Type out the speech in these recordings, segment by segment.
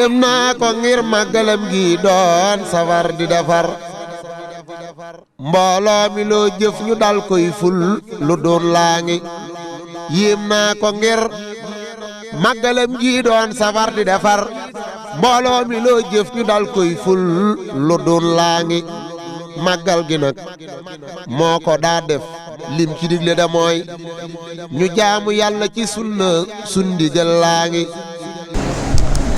yéem naa ko ngir màggalam gi doon safar di defar mbooloo mi loo jëf ñu dal koy ful lu doon laa ngi yéem naa ko ngir màggalam gi doon safar di defar mbooloo mi loo jëf ñu dal koy ful lu doon laa ngi màggal gi nag moo ko daa def lim ci digle da mooy ñu jaamu yàlla ci sunna sundi jël laa ngi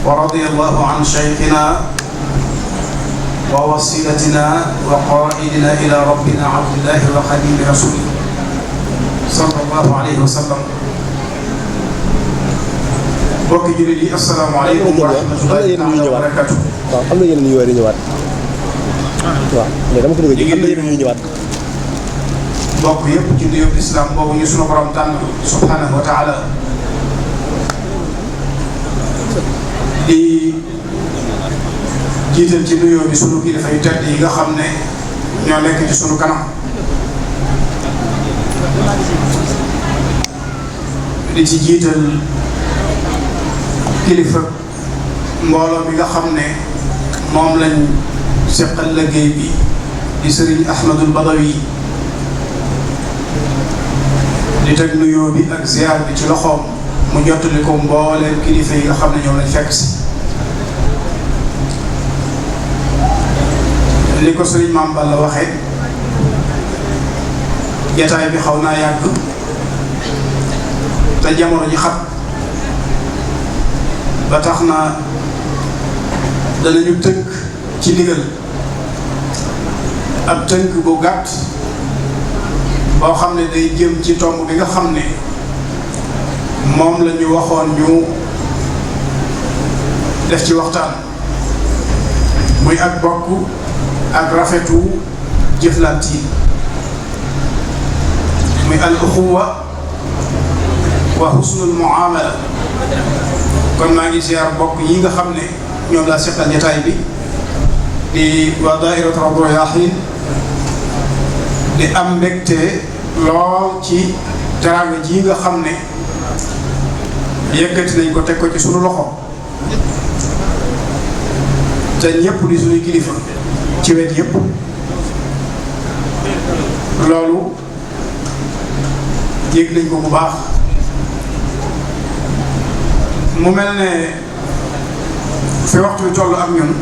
wa radiyallahu an shaykhina wa wasilatina wa qaa'idina ila rabbina abdillahi wa xadimi rasuli sallallahu alayhi wa sallam. mbokki jullit yi assalaamu aleykum wa rahmatullahi wa barakatuh. waaw am na yeneen yu war a ñëwaat. waaw mais dama ko bëgg a ji am na yeneen yu ñëwaat. mbokk yëpp ci nuyoo islam boobu ñu sunu borom tànn subhanahu wa taala di jiital ci nuyoo bi sunu kilifa yu tedd yi nga xam ne ñoo nekk ci sunu kanam di ci jiital kilifa mbooloo bi nga xam ne moom lañ seqal liggéey bi di sëriñ Ahmadul Badawi di teg nuyoo bi ak ziar bi ci loxoom mu jottali ko mbooleem kilifa yi nga xam ne ñoom lañ fekk si. li ko sëriñ Maam Balla waxee jataay bi xaw naa yàgg te jamono ji xat ba tax na danañu tënk ci ndigal ab tënk bu gàtt boo xam ne day jëm ci tomb bi nga xam ne moom la ñu waxoon ñu def ci waxtaan muy ak bokk ak rafetu jëflant yi muy al uxuwa wa husnul muamala. kon maa ngi ziar bokk yi nga xam ne ñoom laa seqal jataay bi di waa daairatu Rawdu Rayaahiin di am mbégte lool ci teraanga ji nga xam ne yëkkati nañ ko teg ko ci sunu loxo te ñëpp di suñu kilifa ci wet yëpp. loolu yëg nañ ko bu baax. mu mel ne fi waxtu bi toll ak ñun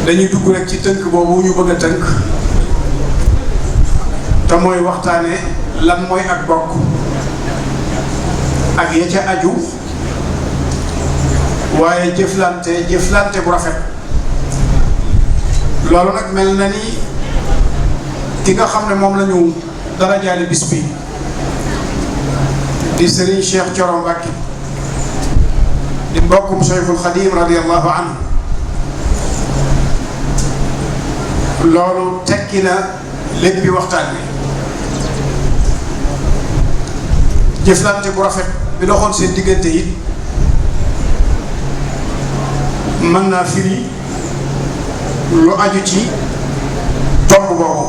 dañuy dugg rek ci tënk boobu ñu bëgg a tënk te mooy waxtaane lan mooy ak bokk ak ya ca aju waaye jëflante bu rafet. loolu nag mel na ni ki nga xam ne moom la ñu dara jaale bis bi di Serigne Cheikh Thioro Mbacké di mbokkum Cheikhul Khadim radiyallahu anhu. loolu tekki na lépp bi waxtaan bi. jëflante bu rafet bi doxoon seen diggante it mën naa firi lu aju ci tomb boobu.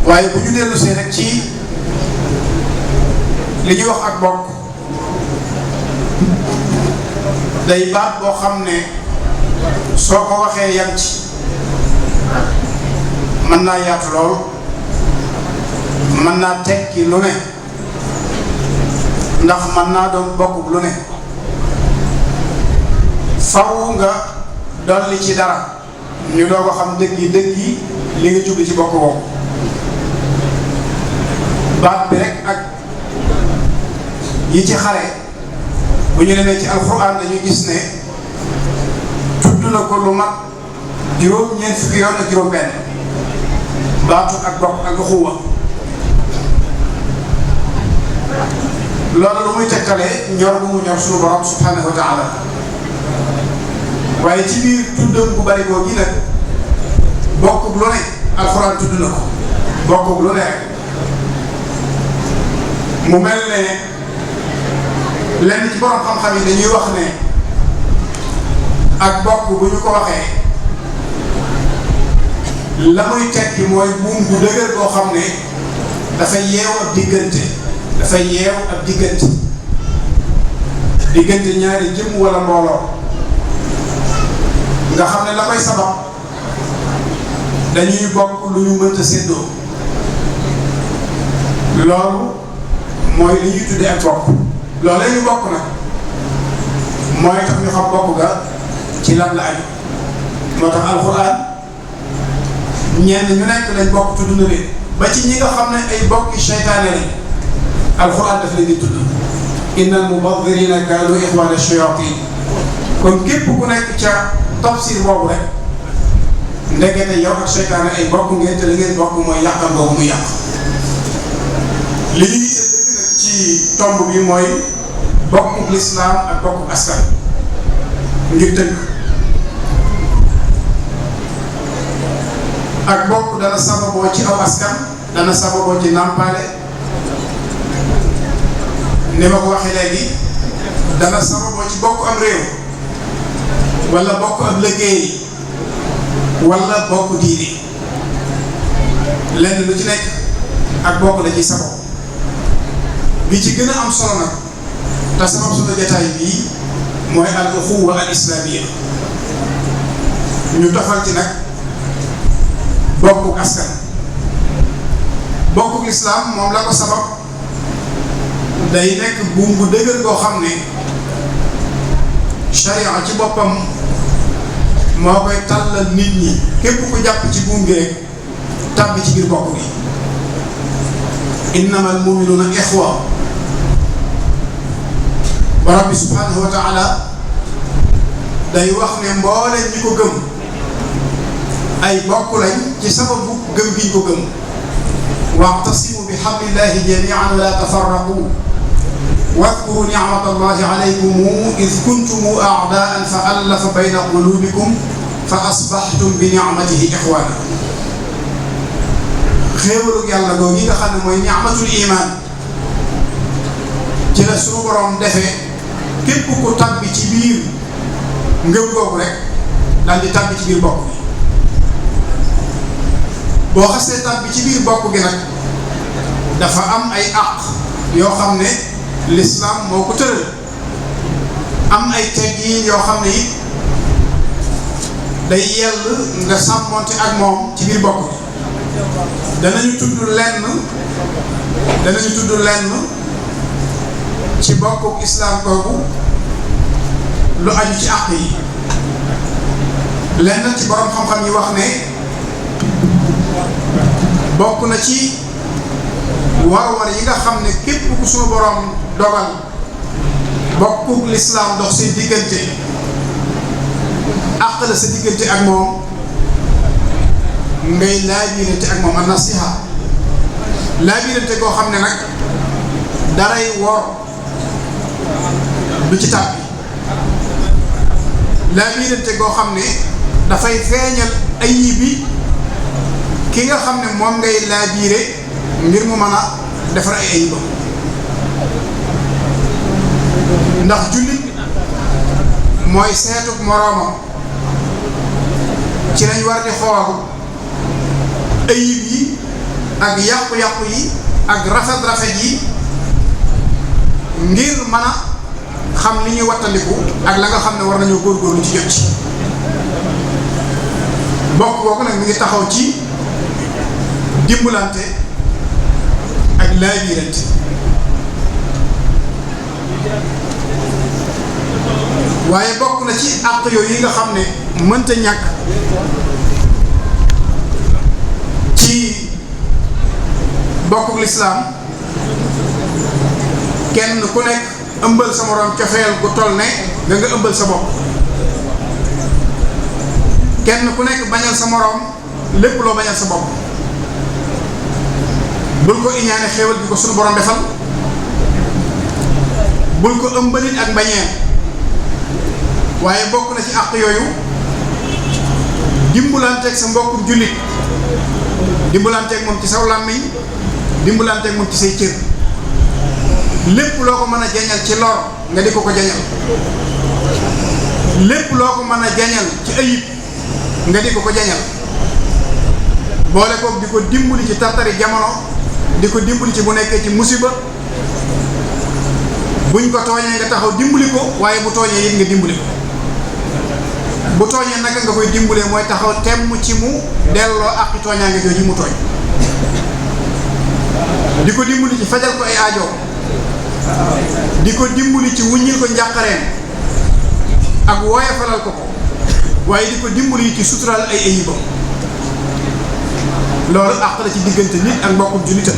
waaye bu ñu dellu see rek ci li ñuy wax ak bokk day baat boo xam ne soo ko waxee yam ci mën naa yaatu lool, mën naa tekki lu ne, ndax mën naa doon bokk lu ne. faw nga dolli ci dara ñu doo ko xam dëgg yi li nga jubli ci bokk boobu. baat bi rek ak yi ci xare bu ñu demee ci alxuraan dañuy gis ne tudd na ko lu mat juróom-ñeent fukki yoon ak juróom-benn baatu ak bokk ak xuwa. loolu lu muy tegtalee ñor bu mu ñor suñu borom subhanahu wa taala. waaye ci biir tuddam bu bari boo gi nag bokkub lu ne alxuraan tudd na ko bokkub lu ne rek. mu mel ne lenn ci borom xam-xam yi dañuy wax ne ak bokk bu ñu ko waxee la muy tekki mooy buum bu dëgër boo xam ne dafay yeew ab diggante diggante ñaari jëmm wala mbooloo nga xam ne la koy sabab dañuy bokk lu ñu mënta séddoo loolu mooy li ñuy tuddee ak bokk loolee ñu bokk nag mooy tax ñu xam bokk ga ci lan la aju moo tax alxuraan ñenn ñu nekk lañ bokk tudd na leen ba ci ñi nga xam ne ay bokki seytaane lañ alxuraan daf leen di tudd innal mubadirina kaanu ixwaana shayatin kon képp ku nekk ca tafsir boobu rek ndekete yow ak seytaane ay bokk ngeen te li ngeen bokk mooy yàqal boobu mu yàq li ñuy dëgg nag ci tomb bi mooy bokkuk lislaam ak bokkuk askan ngir tënk ak bokk dana sababoo ci aw askan dana sababoo ci nàmpaale ni ma ko waxee léegi dana sababoo ci bokk am réew wala bokk ab liggéey wala bokk diine lenn lu ci nekk ak bokk da ciy sabab bi ci gën a am solo nag te sabab sunu jataay bii mooy al uxuwa al islaamiya ñu tofal ci nag bokkuk askan bokkuk lislaam moom la ko sabab day nekk buum bu dëgër goo xam ne sharia ci boppam moo koy tàllal nit ñi képp ku jàpp ci buum gi rek tàbbi ci biir bokk gi innamal mu'minuuna ixwa borom bi subhanahu wa taala day wax ne mbooleen ñi ko gëm ay bokk lañ ci sababu gëm gi ñu ko gëm wa'tasimu bi hablillahi jami'an wa la tafarraqu واذكروا نعمة الله عليكم إذ كنتم أعداء فألف بين قلوبكم فأصبحتم بنعمته إخوانا xéewalu yàlla googu yi nga xam ne mooy ni'matul iman ci la suñu borom defee képp ku tàbbi ci biir ngëm googu rek daal di tàbbi ci biir bokk bi boo xasee tàbbi ci biir bokk gi nag dafa am ay àq yoo xam ne l'islam moo ko tëral am ay teggiin yoo xam ne it day yell nga sàmmonte ak moom ci biir bokk bi danañu tudd lenn ci bokkuk islam kooku lu aju ci àq yi lenn ci borom xam-xam yi wax ne bokk na ci war-war yi nga xam ne képp ku sunu borom dogal bokkuk lislaam dox seen diggante àq la sa diggante ak moom ngay laabirante ak moom an nasiha laabirante koo xam ne nag daray wor du ci tàbbi laabirante koo xam ne dafay feeñal ayibi ki nga xam ne moom ngay laabire ngir mu mën a defar ay ayibam ndax jullit mooy seetuk moroomam ci lañ war di xool ayib yi ak yàqu-yàqu yi ak rafet-rafet yi ngir mën a xam li ñuy wattandiku ak la nga xam ne war nañoo góorgóorlu ci jot ci bokk boobu nag mi ngi taxaw ci dimbalante ak laabirante waaye bokk na ci àq yooyu yi nga xam ne mënta ñàkk ci bokkuk lislaam kenn ku nekk ëmbal sa moroom cofeel gu toll ne nga ëmbal sa bopp kenn ku nekk bañal sa moroom lépp loo bañal sa bopp bul ko iñaane xéewal bi ko sunu borom defal bul ko ëmbalit ak mbañeen waaye bokk na ci àq yooyu dimbalanteeg sa mbokkum jullit dimbalanteeg moom ci saw làmmiñ dimbalanteeg moom ci say cër lépp loo ko mën a jañal ci lor nga di ko jañal lépp loo ko mën a jañal ci ayib nga di ko jañal boole koog di ko dimbali ci tartari jamono di ko dimbali ci bu nekkee ci musiba buñ ko tooñee nga taxaw dimbali ko waaye bu tooñee it nga dimbali ko bu tooñee naka nga koy dimbalee mooy taxaw temm ci mu delloo ak tooñaange jooju mu tooñ di ko dimbali ci fajal ko ay aajo di ko dimbali ci wuññil ko njàqareem ak woyofalal ko waaye di ko dimbali ci suturaal ay ayibam loolu àq la ci diggante nit ak mbokkum jullitam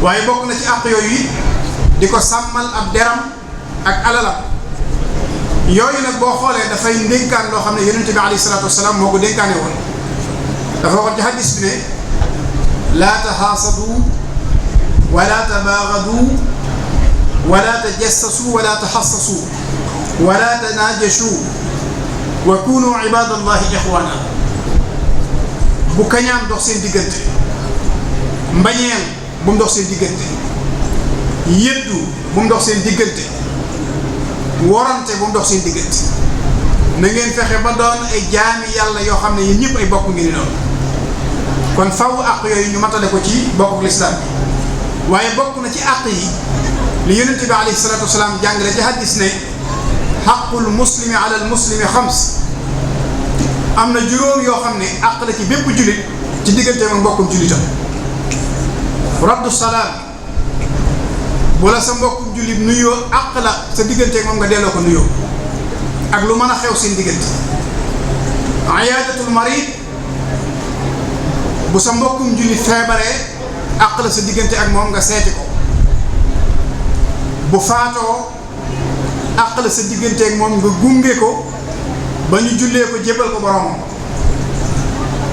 waaye bokk na ci àq yooyu it di ko sàmmal ab deram ak alalam yooyu nag boo xoolee dafay ndénkaan loo xam ne yonent bi alayhi salaatu wasalaam moo ko dénkaane woon dafa waxoon ci hadis bi ne laa taxaasadu wala tabaagadu wala tajassasu wala taxassasu wala tanaajashu wa kunu ibadallahi ixwaana bu kañaan dox seen diggante mbañeel bu mu dox seen diggante yëddu bu mu dox seen diggante worante bu mu dox seen diggante na ngeen fexe ba doon ay jaami yàlla yoo xam ne yéen ñëpp ay bokk ngeen di doon kon faw àq yooyu ñu matale ko ci bokkuk lislaam bi waaye bokk na ci àq yi li yonent bi alayhi salaatu wasalaam jàngale ci hadis ne xaqul muslimi ala al muslimi xams am na juróom yoo xam ne àq la ci bépp jullit ci diggante ak mbokkum jullitam raddu salaam bu la sa mbokkum jullit nuyoo àq la sa diggante ak moom nga delloo ko nuyoo ak lu mën a xew seen diggante iyaadatul marid bu sa mbokkum jullit feebaree àq la sa diggante ak moom nga seeti ko bu faatoo àq la sa diggante ak moom nga gunge ko ba ñu jullee ko jébbal ko boromam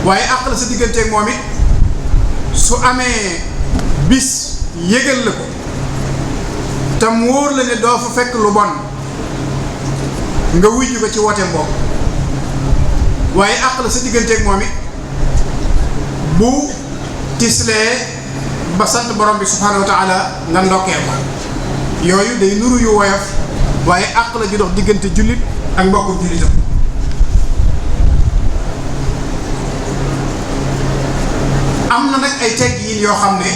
waaye àq la sa diggante ak moom it su amee bis yëgal la ko tam wóor la ne doo fa fekk lu bon nga wujj ko ci wooteem boobu waaye àq la sa diggante ak moom it bu tislee ba sant borom bi subhaanahu wa taala nga ndokkee ko yooyu day nuru yu woyof waaye àq la ju dox diggante jullit ak mbokku jullitam am na nag ay teggiin yoo xam ne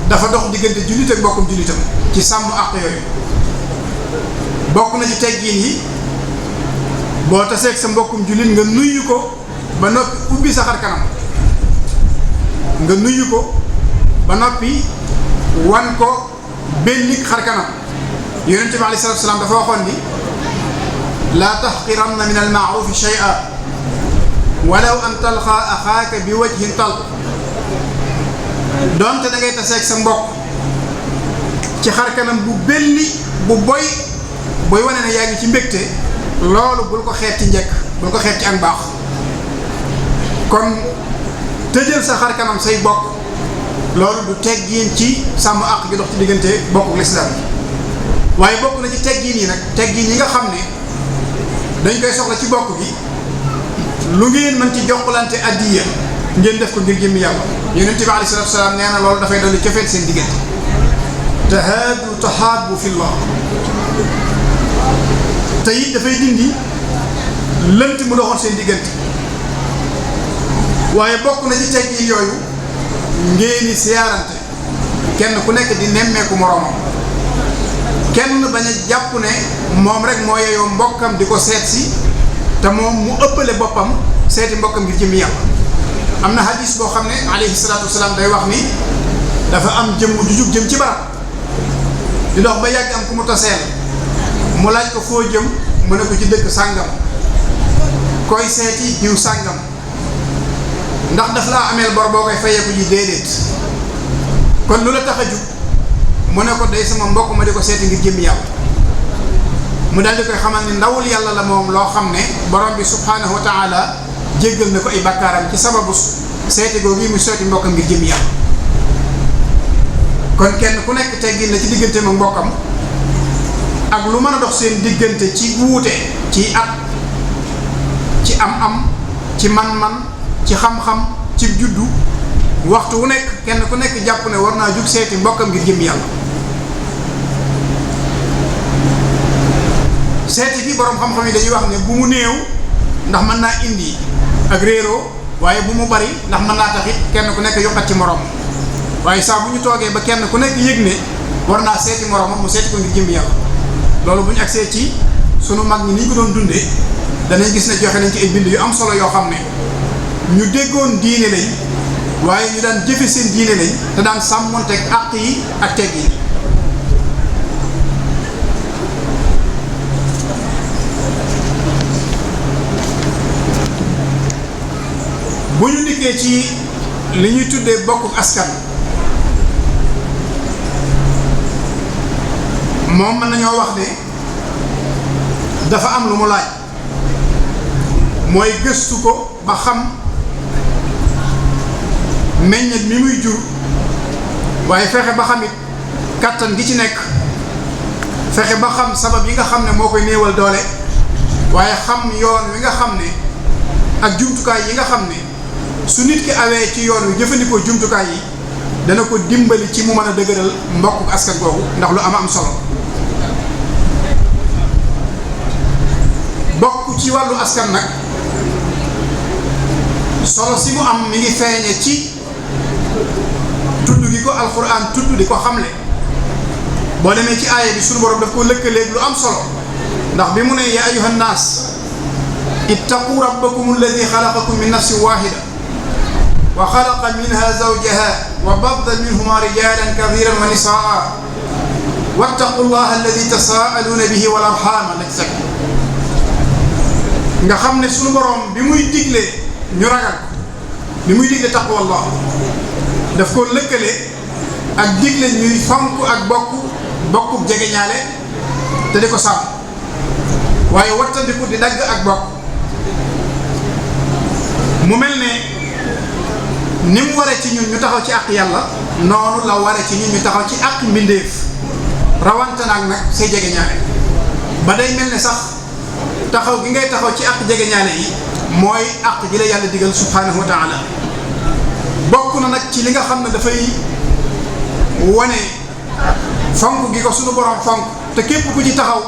dafa dox diggante jullit ak mbokkum jullitam ci sàmm àq yooyu bokk na ci teggiin yi boo taseeg sa mbokkum jullit nga nuyu ko ba noppi ubbi sa xar kanam nga nuyu ko ba noppi wan ko benn xar kanam yonent bi alayhi salaatu wasalaam dafa waxoon ni laa taxqiranna min al maarufi shay'a walaw an talqa axaaka bi wajhin talq doonte da ngay taseeg sa mbokk ci xar kanam bu belli bu boy booy wane ne yaa ngi ci mbégte loolu bul ko xeet ci njëkk bul ko xeet ci ak baax kon tëjal sa xar kanam say bokk loolu du teggiin ci sàmm àq gi dox ci diggante bokku lislaam waaye bokk na ci teggiin yi nag teggiin yi nga xam ne dañ koy soxla ci bokk gi lu ngeen mën ci jokkalante addiya ngeen def ko ngir jëmmi yàlla yonent bi alayhi salaatu wasalaam nee na loolu dafay dolli cofeel seen diggante tahaadu tahaabu fillah te it dafay dindi lënt mu doxoon seen diggante waaye bokk na ci teggiin yooyu ngeen di siyaarante kenn ku nekk di nemmeeku moroomam kenn bañ a jàpp ne moom rek moo yeyoo mbokkam di ko seet si te moom mu ëppale boppam seeti mbokkam ngir jëmmi yàlla am na hadis boo xam ne alayhi salaatu wasalaam day wax ni dafa am jëmm ju jug jëm ci barab di dox ba yàgg am ku mu taseel mu laaj ko foo jëm mu ne ko ci dëkk sàngam koy seeti diw sàngam ndax daf laa ameel bor boo koy fayeeku ji déedéet kon lu la tax a jug mu ne ko day sama mbokk ma di ko seeti ngir jëmmi yàlla mu daal di koy xamal ni ndawul yàlla la moom loo xam ne borom bi subhaanahu wa taala jéggal na ko ay bakkaaram ci sababu seeti googu yi mu seeti mbokkam ngir jëmmi yàlla kon kenn ku nekk teggin la ci diggante ma mbokkam ak lu mën a dox seen diggante ci wuute ci at ci am-am ci man-man ci xam-xam ci juddu waxtu wu nekk kenn ku nekk jàpp ne war naa jug seeti mbokkam ngir jëmmi yàlla seeti gi borom xam-xam yi dañuy wax ne bu mu néew ndax mën naa indi ak réeroo waaye bu mu bari ndax mën naa taxit kenn ku nekk yokkat ci morom waaye saa bu ñu toogee ba kenn ku nekk yëg ne war naa seeti moromam mu seeti ko ngir jëm yàlla. loolu bu ñu agsee ci sunu mag ñi ni ñu ko doon dundee danañ gis ne joxe nañ ci ay bind yu am solo yoo xam ne ñu déggoon diine lañ waaye ñu daan jëfe seen diine lañ te daan sàmmonteeg àq yi ak tegg yi. bu ñu dikkee ci li ñuy tuddee bokku askan moom mën nañoo wax ne dafa am lu mu laaj mooy gëstu ko ba xam meññet mi muy jur waaye fexe ba xamit kàttan gi ci nekk fexe ba xam sabab yi nga xam ne moo koy néewal doole waaye xam yoon wi nga xam ne ak jumtukaay yi nga xam ne su nit ki awee ci yoon wi jëfandikoo jumtukaay yi dana ko dimbali ci mu mën a dëgëral mbokku askan googu ndax lu am solo. bokk ci wàllu askan nag solo si mu am mi ngi feeñe ci tudd gi ko alquran tudd di ko xamle boo demee ci aaya bi sunu borom daf ko lëkkaleeg lu am solo ndax bi mu ne yaa ayyuhan naas ittaqu rabbakum alladi xalaqakum min nafsin waxida wa xalaqa minha zawjaha wa badda minhuma rijalan kathiran wa nisaa wattaqu llaha alladi tasaaluuna bihi wal arxaama lak sak nga xam ne sunu borom bi muy digle ñu ragal ko bi muy digle taqwallah daf ko lëkkale ak digle ñuy fonk ak bokku jegeñaale te di ko sàmm waaye wattandiku di dagg ak bokk mu mel ne ni mu waree ci ñun ñu taxaw ci àq yàlla noonu la waree ci ñun ñu taxaw ci àq mbindeef rawante naag nag say jegeñaale ba day mel ne sax taxaw gi ngay taxaw ci àq jegeñaale yi mooy àq ji la yàlla digal subhanahu wa taala bokk na nag ci li nga xam ne dafay wane fonk gi ko sunu borom fonk te képp ku ci taxaw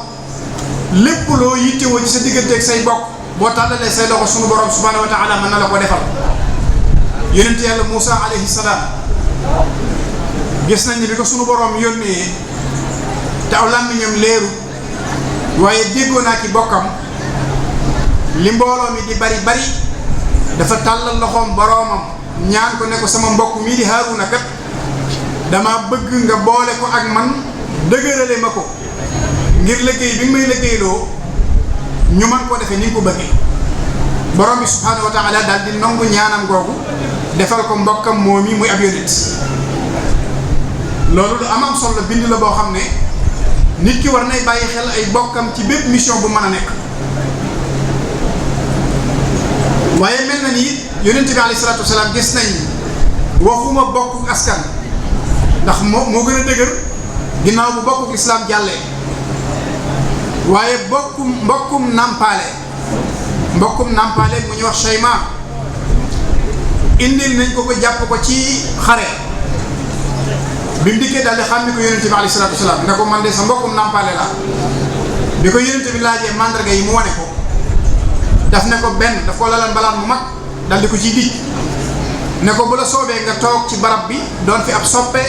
lépp loo yittewoo ci sa digganteeg say bokk boo tàllalee say loxo sunu borom subhanahu wa taala mën na la ko defal. yonent yàlla Moussa alayhi salaam gis nañ ne bi ko sunu borom yónnee te aw làmmiñam leeru waaye déggoo naa ki bokkam li mbooloo mi di bari dafa tàllal loxoom boroomam ñaan ko ne ko sama mbokk mii di Haaruna kat dama bëgg nga boole ko ak man dëgërale ma ko ngir liggéey bi nga may liggéeyloo ñu man koo defee ni nga ko bëggee borom bi subhaanahu wa taala daal di nangu ñaanam googu defal ko mbokkam moom yi muy ab yonent loolu lu am solo bind la boo xam ne nit ki war nay bàyyi xel ay bokkam ci bépp mission bu mën a nekk waaye mel na ni yonent bi alayhi salaatu wasalaam gis nañ waxuma bokku askan ndax moo gën a dëgër ginnaaw bu bokku islaam jàllee waaye mbokkum nàmpaale mu ñuy wax Shayma indil nañ ko jàpp ko ci xare bi mu dikkee daal di xam ni ko yonent bi alayhi salaatu wasalaam ne ko man de sa mbokkum nàmpaale la bi ko yonent bi laajee mandarga yi mu wane ko daf ne ko benn daf ko lalan balaan mu mag dal di ko ciy dij ne ko bu la soobee nga toog ci barab bi doon fi ab soppe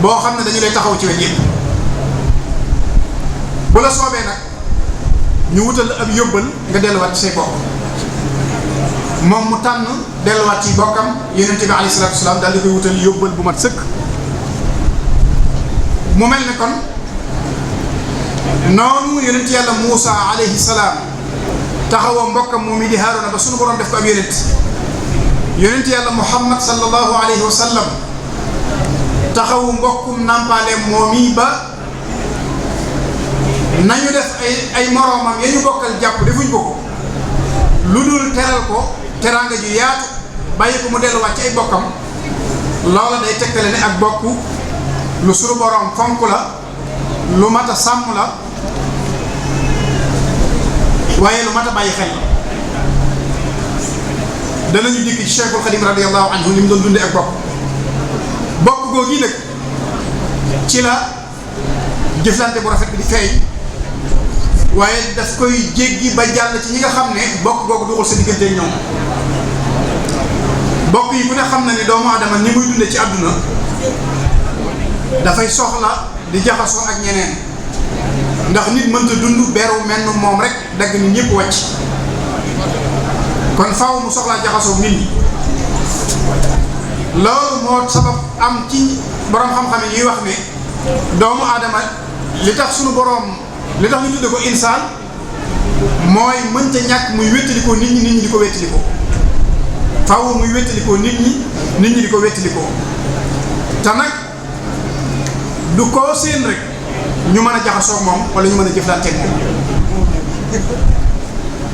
boo xam ne dañu lay taxaw ci wet yëpp bu la soobee nag ñu wutal ab yóbbal nga delluwaat ci say bokk moom mu tànn delluwaat ci bokkam yonent bi alayhi salaatu wasalaam daal di koy wutal yóbbal bu mat sëkk mu mel ne kon noonu yonent yàlla Muusa alayhi salaam taxawoo mbokkam moom yi di Haaruna ba sunu borom def ko ab yonent yàlla Muhammad sallallahu alayhi wa sallam taxawu mbokkum nàmpaale moom yi ba nañu def ay moroomam ya ñu bokkal jàpp defuñ ko lu dul teral ko teraanga ju yaatu bàyyi ko mu delluwaat ci ay bokkam loola day tegtale ne ak bokk lu sunu borom fonk la lu mat a sàmm la waaye lu mat a bàyyi xel la danañu dikk ci Cheikhul Khadim radiyallahu anhu ni mu doon dundee ak bokk googu yi nag ci la jëflante bu rafet bi di feeñ waaye daf koy jéggi ba jàll ci ñi nga xam ne bokk googu duxul sa diggante ak ñoom bokk yi ku ne xam na ni doomu adama ni muy dundee ci àdduna dafay soxla di jaxasoo ak ñeneen ndax nit mënta dund beru menn moom rek dagg nit ñëpp wàcc kon faaw mu soxlaa jaxasoo nit ñi loolu moo sabab am ci borom xam-xam yi ñuy wax ne doomu aadama li tax sunu borom li tax ñu tudde ko insaan mooy mënta ñàkk muy wéttalikoo nit ñi di ko wéttalikoo faaw muy wéttalikoo nit ñi di ko wéttalikoo te nag du koo seen rek ñu mën a jaxasoo moom wala ñu mën a jëflanteeg moom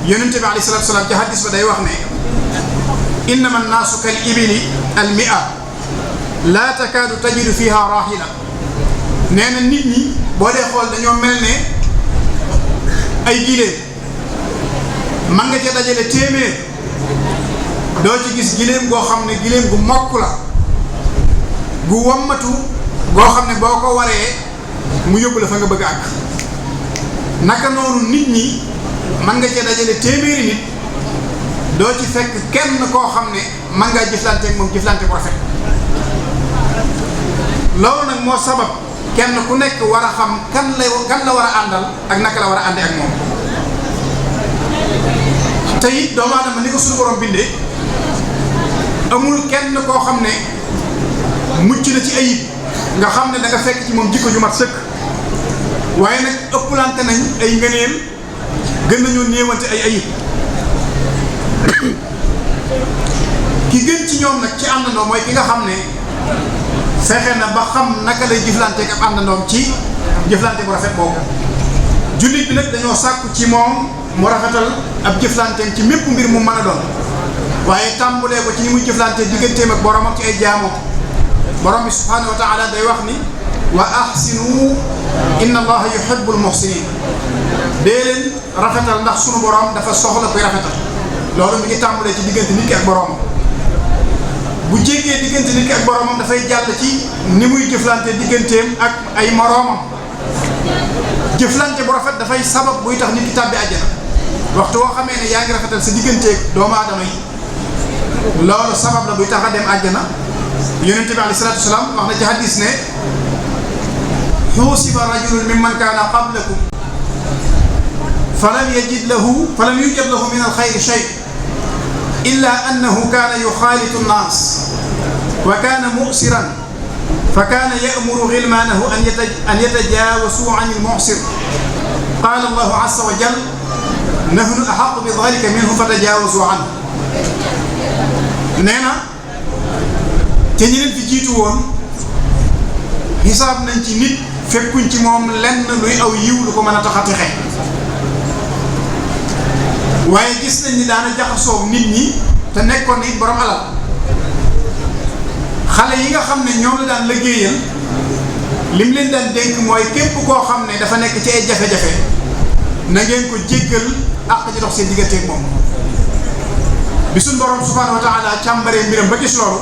yonente bi alayhi salaatu salaam ci hadis ba day wax ne innama annaasu kal ibili al mia laa takaadu tajidu fiha rahila nee na nit ñi boo dee xool dañoo mel ne ay giléem man nga ca dajale téeméer doo ci gis giléem goo xam ne giléem gu mokk la gu wommatu goo xam ne boo ko waree mu yóbbu la fa nga bëgg a àgg naka noonu nit ñi man nga ca dajale téeméeri nit doo ci fekk kenn koo xam ne man ngaa jëflanteeg moom jëflante bu rafet loolu nag moo sabab kenn ku nekk war a xam kan la war a àndal ak naka la war a àndee ak moom te it doomu aadama ni ko suñu borom bindee amul kenn koo xam ne mucc na ci ayib nga xam ne da nga fekk ci moom jikko ju mat sëkk waaye nag ëpplante nañ ay ngëneel gën nañoo néewante ay ayib ki gën ci ñoom nag ci àndandoo mooy ki nga xam ne fexe na ba xam naka lay jëflanteeg ab àndandoom ci jëflante bu rafet boobu jullit bi nag dañoo sàkku ci moom mu rafetal ab jëflanteem ci mépp mbir mu mën a doon waaye tàmbulee ko ci ni muy jëflante digganteem ak boromam ci ay jaamoom borom bi subhanahu wa taala day wax ni wa ahsinu inna allaha yuhibbul muhsinin dee leen rafetal ndax sunu borom dafa soxla koy rafetal loolu mi ngi tàmbulee ci diggante nit ki ak boromam bu jéggee diggante nit ki ak boromam dafay jàll ci ni muy jëflante digganteem ak ay moroomam jëflante bu rafet dafay sabab buy tax nit ki tàbbi àjjana waxtu woo xamee ne yaa ngi rafetal sa digganteeg doomu aadama yi loolu sabab la buy tax a dem àjjana yonente bi alayhi salaatu wasalaam wax na ci hadis ne xuusiba rajulun mimman kaana qablakum falam yujad lahu min alxayri shay illa annahu kaana yuxaalitu nnaas wa kaana musiran fa kaana ya'muru gilmaanahu an yatajaawasuu an almu'sir qaala allahu azza wa jal nahnu axaqu bi dalika minhu fatajaawasuu anhu nee na te ñi leen fi jiitu woon xisaab nañ ci nit fekkuñ ci moom lenn luy aw yiw lu ko mën a tax a texe waaye gis nañ ni daana jaxasoo nit ñi te nekkoon it borom alal xale yi nga xam ne ñoom la daan liggéeyal lim leen daan dénk mooy képp koo xam ne dafa nekk ci ay jafe-jafe na ngeen ko jéggal àq ci dox seen digganteeg moom bi suñ borom subhanahu wa taala càmbaree mbiram ba gis loolu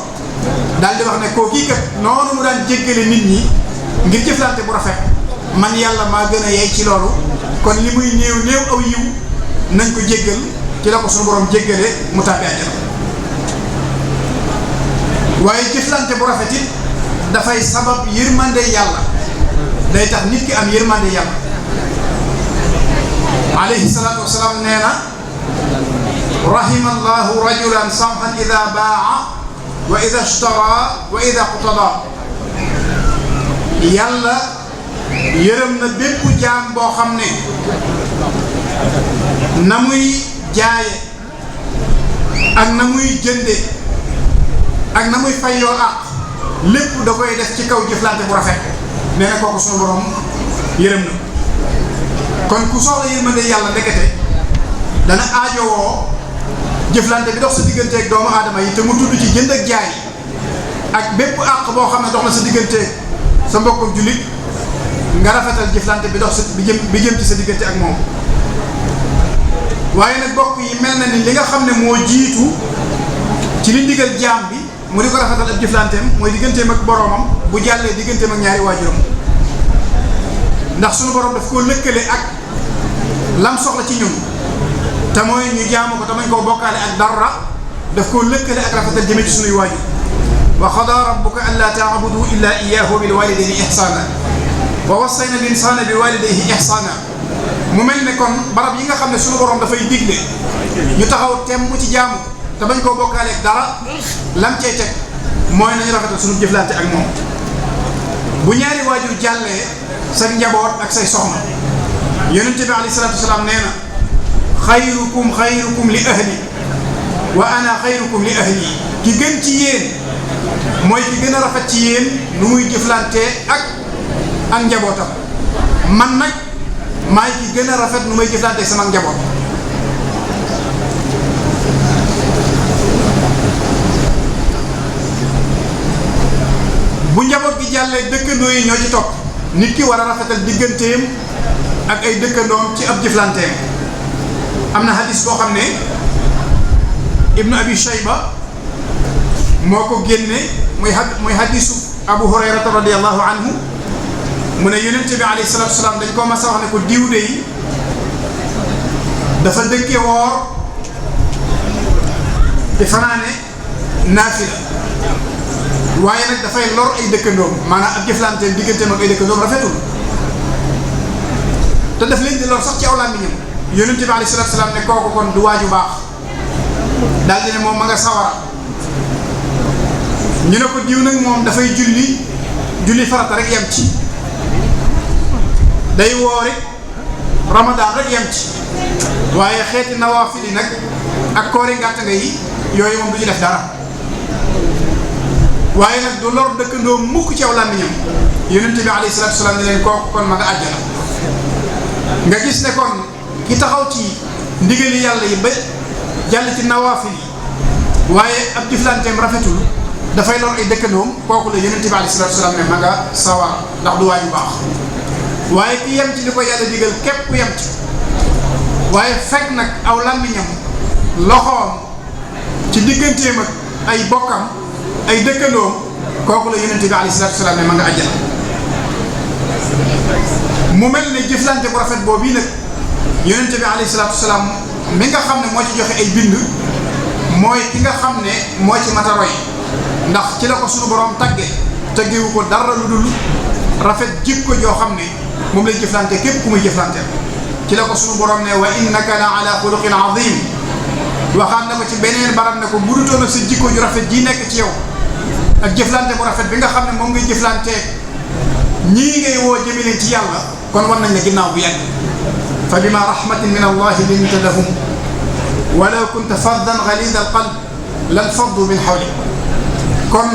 daal di wax ne koo kii kat noonu mu daan jéggale nit ñi ngir jëflante bu rafet man yàlla maa gën a yey ci loolu kon li muy néew aw yiw nañ ko jéggal ci la ko suñu borom jéggale mu tàbbi àjjana waaye jëflante bu rafet it dafay sabab yërmande yàlla day tax nit ki am yërmande yàlla alayhi salaatu wasalaam nee na rahima allahu rajulan samhan ida baa wa ida ishtara wa ida qtada yàlla yërëm na bépp jaam boo xam ne na muy jaaye ak na muy jënde ak na muy fayoo àq lépp da koy def ci kaw jëflante bu rafet nee na kooku sunu borom yërëm na kon ku soxla yërmande yàlla ndekete dana aajowoo jëflante bi dox sa digganteeg doomu aadama yi te mu tudd ci jënd ak jaay ak bépp àq boo xam ne dox na sa digganteeg sa mbokku jullit nga rafetal jëflante bi dox sa bi jëm ci sa diggante ak moom waaye nag bokk yi mel na ni li nga xam ne moo jiitu ci li ndigal jaam bi mu di ko rafetal ab jëflanteem mooy digganteem ak boroomam bu jàllee digganteem ak ñaari waajuram ndax sunu borom daf koo lëkkale ak lam soxla ci ñun te mooy ñu jaamu ko te mañ koo bokkaale ak dara daf koo lëkkale ak rafetal jëme ci sunuy waajur wa qadaa rabbuka allaa ta'budu illaa iyyaahu wa bil waalidayni ihsaana wa wassayna al insaana bi waalidayhi ihsaana. mu mel ne kon barab yi nga xam ne suñu borom dafay digle ñu taxaw temm ci jaamu te bañ koo bokkaaleeg dara lam cay teg mooy nañu rafetal suñu jëflante ak moom. bu ñaari waajur jàllee sa njaboot ak say soxna yonent bi alayhi salaatu wasalaam nee na xayrukum li ahli wa ana xayrukum li ahli. ki gën ci yéen mooy ki gën a rafet ci yéen nu muy jëflantee ak njabootam man nag maay ki gën a rafet nu may jëflantee sama njaboot. bu njaboot gi jàllee dëkkandoo yi ñoo ci topp nit ki war a rafetal digganteem ak ay dëkkandoom ci ab jëflanteem. am na hadis boo xam ne Ibnu Abi Shayba moo ko génne muy hadisu Abu Hurayrata radiyallahu anhu mu ne yonent bi alayhi salaatu wasalaam dañ ko mas a wax ne ko diw de yi dafa dëkke woor di fanaane naafila waaye nag dafay lor ay dëkkandoom maanaam ak jëflanteem digganteem ak ay dëkkandoom rafetul te daf leen di lor sax ci aw làmmiñam. yonent bi alayhi salaatu wasalaam ne kooku kon du waaju baax daal di ne moom ma nga sawara. ñu ne ko diw nag moom dafay julli farata rek yem ci day woori ramadaan rek yem ci waaye xeeti nawaafil yi nag ak koori ngàtt nga yi yooyu moom du ñu def dara waaye nag du lor dëkkandoo mukk ci aw làmmiñam. yonent bi alayhi salaatu wasalaam ne leen kooku kon ma nga àjjana. nga gis ne kon ki taxaw ci ndigali yàlla yi ba jàll ci nawaafil yi waaye ab jëflanteem rafetul dafay lor ay dëkkandoom kooku la yonent bi alayhi salaatu wasalaam ne ma nga sawar ndax du waaju baax. waaye ki yem ci li ko yàlla digal képp ku yem ci waaye fekk nag aw làmmiñam loxoom ci digganteem ak ay bokkam ay dëkkandoom kooku la yonent bi alayhi salaatu wasalaam ne ma nga àjjana. mu mel ne jëflante bu rafet boobu nag yonent bi alayhi salaatu wasalaam mi nga xam ne moo ci joxe ay bind mooy ki nga xam ne moo ci mata roy ndax ci la ko suñu borom taggewu ko dara lu dul rafet jikko joo xam ne moom lay jëflante képp ku muy jëflanteel. ci la ko suñu borom ne wa innaka la ala xuluqin azim waxaan na ko ci beneen barab ne ko bu dutoon ak sa jikko ju rafet ji nekk ci yow ak jëflante bu rafet bi nga xam ne moom ngay jëflantee ñii ngay woo jëme leen ci yàlla kon war nañ la ginnaaw bu yàgg. fa bima rahmatin min allahi linta lahum walaw kunta faddan ghalida al qalb lan faddu min hawlik. kon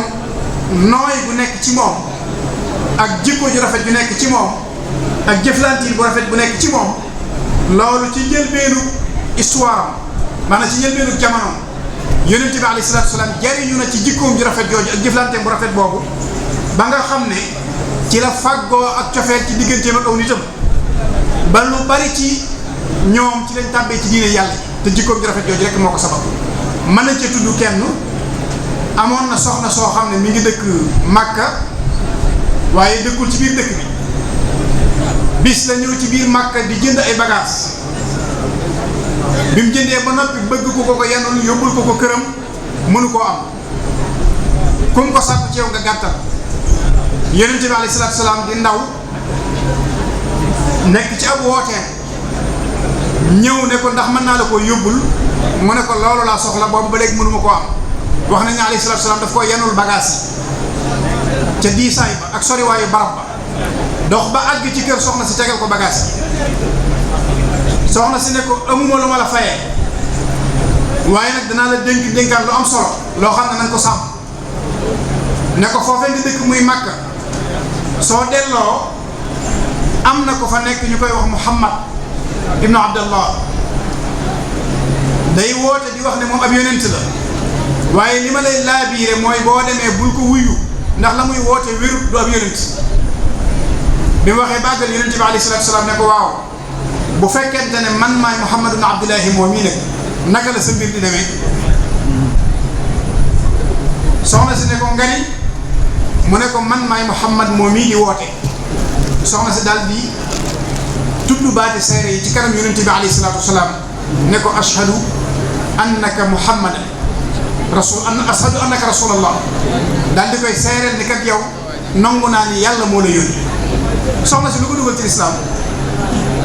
nooy bu nekk ci moom ak jikko ju rafet ju nekk ci moom ak jëflantiin bu rafet bu nekk ci moom loolu ci njëlbeenu histoire am maanaam ci njëlbeenu jamono yonent bi alayhi salaatu wasalaam jariñu na ci jikkoom ju rafet jooju ak jëflanteem bu rafet boobu ba nga xam ne ci la fàggoo ak cofeet ci digganteem ak aw nitam ba lu bari ci ñoom ci lañ tàbbee ci diine yàlla te jikkoom ju rafet jooju rek moo ko sabab. mën nañ cee tudd kenn amoon na soxna soo xam ne mi ngi dëkk Makka waaye dëkkul ci biir dëkk bi bis la ñëw ci biir Makka di jënd ay bagages bi mu jëndee ba noppi bëgg ko yanul yóbbul ko këram mënu koo am kum ko sàkku ci yow nga gàttal. yonent bi alayhi salaatu salaam di ndaw nekk ci ab wooteem ñëw ne ko ndax mën naa la koo yóbbul mu ne ko loolu laa soxla boobu ba léegi mënuma koo am. wax nañu alayhi salaatu salaam daf koo yanul bagages yi ca diisaay ba ak soriwaayu barab ba dox ba àgg ci kër soxna si tegal ko bagages yi soxna si ne ko amuma lu ma la fayee waaye nag danaa la dénkaan lu am solo loo xam ne nañ ko sàmm ne ko foofee nga dëkk muy Makka soo delloo am na ko fa nekk ñu koy wax Muhammad ibnu Abdallah day woote di wax ne moom ab yonent la waaye li ma lay laabiire mooy boo demee bul ko wuyu ndax la muy woote wérut du ab yonent. bi mu waxee bàggal yonent bi alayhi salaatu salaam ne ko waaw bu fekkente ne man maay Muhammad ibnu Abdullahi moom mii nag naka la sa mbir di demee soxna si ne ko ngani mu ne ko man maay Muhammad moom mii di woote soxna si daal di tudd baati seere yi ci kanam yonent bi alayhi salaatu wasalaam ne ko ashhadu annaka Muhammadan ashhadu annaka rasulallah daal di koy seereel ni kat yow nangu naa ni yàlla moo la yónni. soxna si lu ko dugal ci lislaam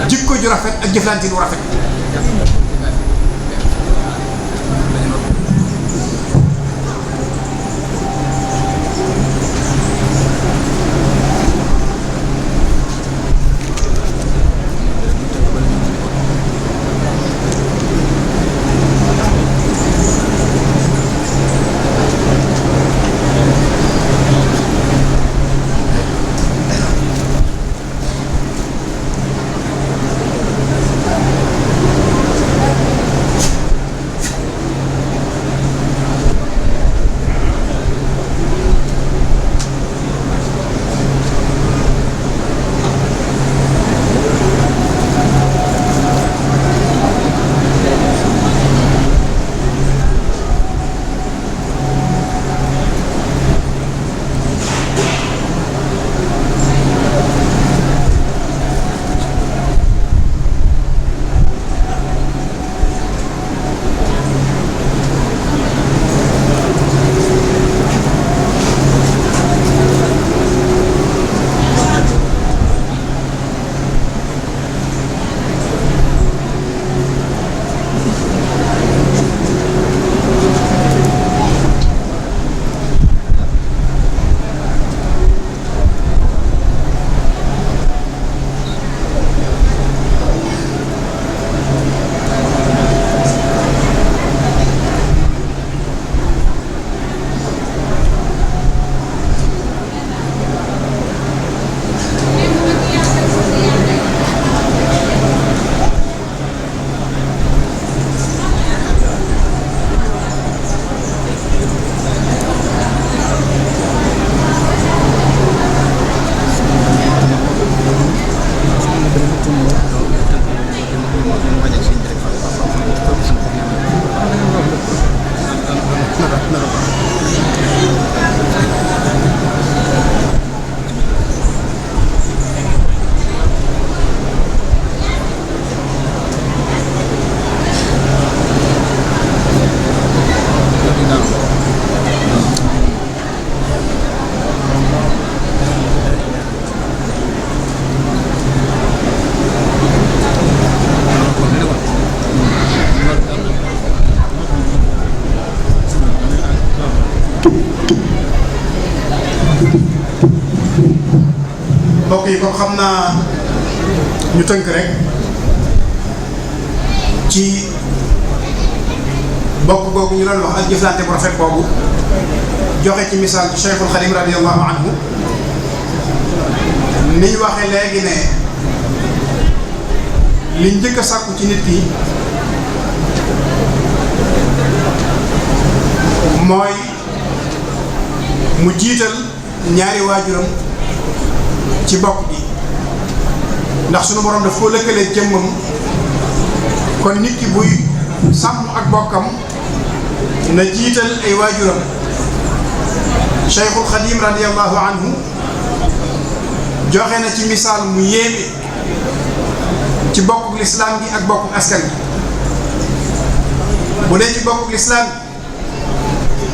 jikko ju rafet ak jëflante lu rafet. mbokk yi kon xam naa ñu tënk rek ci bokk googu ñu doon wax ak jëflante bu rafet boobu joxe ci misaal ci Cheikhul Khadim radiyallahu anhu ni ñu waxee léegi ne li njëkk a sàkku ci nit ki mooy mu jiital ñaari waajuram ci bokk bi ndax sunu borom daf koo lëkkalee jëmmam kon nit ki buy sàmm ak bokkam na jiital ay waajuram. Cheikhul Khadim radiyallahu anhu joxe na ci misaal mu yéeme ci bokkuk lislaam gi ak bokkuk askan gi. bu dee ci bokkuk lislaam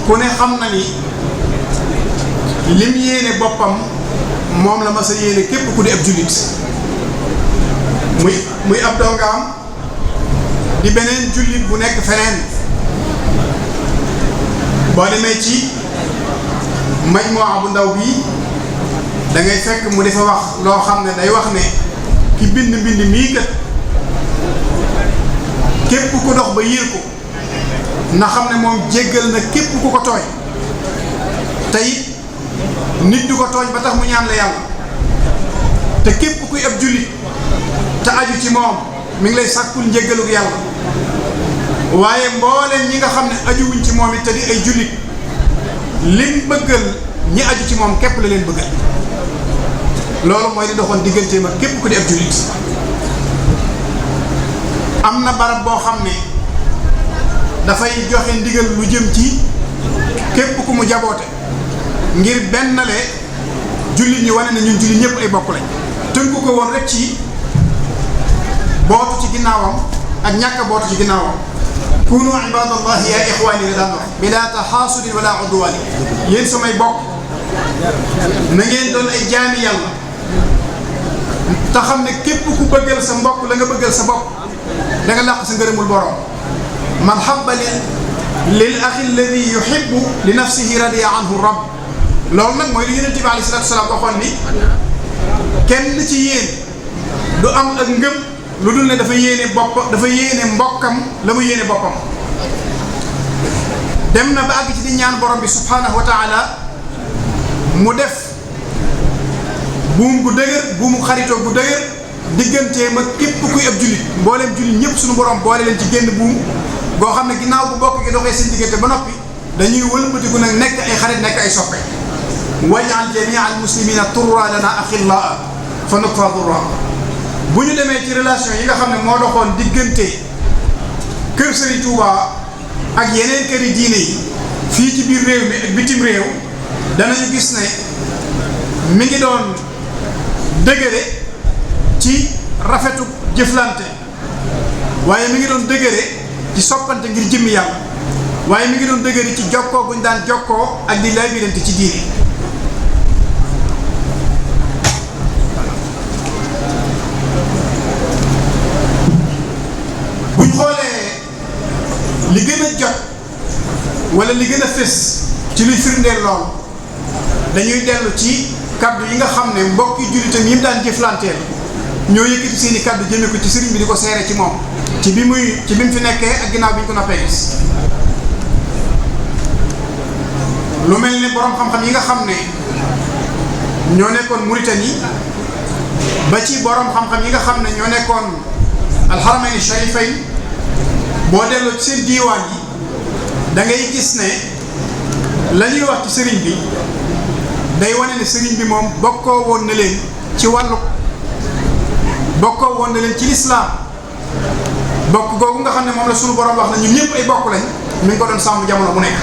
ku ne xam na ni lim yéene boppam moom la ma sa yéene képp ku di ab jullit muy ab dongaam di beneen jullit bu nekk feneen. boo demee ci majmuwa bu ndaw bii da ngay fekk mu dafa wax loo xam ne day wax ne ki bind mbind mii kat képp ku dox ba yiir ko na xam ne moom jéggal na képp ku ko tooñ te it nit du ko tooñ ba tax mu ñaan la yàlla te képp kuy ab jullit te aju ci moom mi ngi lay sàkkul njéggaluk yàlla waaye mbooleem ñi nga xam ne ajuwuñ ci moom it te di ay jullit lim bëggal ñi aju ci moom képp la leen bëggal. loolu mooy di doxoon digganteem ak képp ku di ab jullit. am na barab boo xam ne dafay joxe ndigal lu jëm ci képp ku mu jaboote ngir bennale jullit ñi wane ne ñun jullit ñëpp ay bokk lañ. tënku ko woon rek ci bootu ci ginnaawam ak ñàkk bootu ci ginnaawam. kunu ibadallahi ya ixwaani la daan wax bila taxaasudin wala udwaani yéen samay bokk na ngeen doon ay jaami yàlla te xam ne képp ku bëggal sa mbokk la nga bëggal sa bopp da nga làq sa ngërëmul borom. man habba lil axi alladi yuhibbu li nafsihi radiya anhu rabb. loolu nag mooy li Yonent bi alayhi salaatu wa salaam waxoon ni kenn ci yéen du am ak ngëm lu dul ne dafa yéene mbokkam la mu yéene boppam. dem na ba àgg ci di ñaan borom bi subhanahu wa taala mu def buum gu dëgër buumu xaritoo gu dëgër digganteem ak képp kuy ab jullit mbooleem jullit ñëpp suñu borom boole leen ci génn buum goo xam ne ginnaaw bu bokk gi doxee seen diggante ba noppi dañuy wëlbatiku nag nekk ay xarit nekk ay soppe. waj'al jamia al muslimina turra lana axillaa fa nukfa durra. bu ñu demee ci relation yi nga xam ne moo doxoon diggante kër Serigne Touba ak yeneen këri diine yi fii ci biir réew mi ak bitim réew danañu gis ne mi ngi doon dëgëre ci rafetu jëflante waaye mi ngi doon dëgëre ci soppante ngir jëmmi yàlla waaye mi ngi doon dëgëre ci jokkoo guñ daan jokkoo ak di laabirante ci diine. buñ xoolee li gën a jot wala li gën a fës ci luy firndeel lool dañuy dellu ci kaddu yi nga xam ne mbokki jullitam yi mu daan jëflanteel ñoo yëkkati seen i kaddu jëme ko ci sëriñ bi di ko seere ci moom ci bi mu fi nekkee ak ginnaaw bi ñu ko noppee gis. lu mel ne borom xam-xam yi nga xam ne ñoo nekkoon Mauritanie ba ci borom xam-xam yi nga xam ne ñoo nekkoon alxaramayni sharifayn boo delloo ci seen diiwaan yi da ngay gis ne la ñuy wax ci sëriñ bi day wane ne sëriñ bi moom bokkoo woon na leen ci wàllu bokkoo woon na leen ci lislaam bokk googu nga xam ne moom la sunu borom wax na ñun ñëpp ay bokk lañ mi ngi ko doon sàmm jamono bu nekk.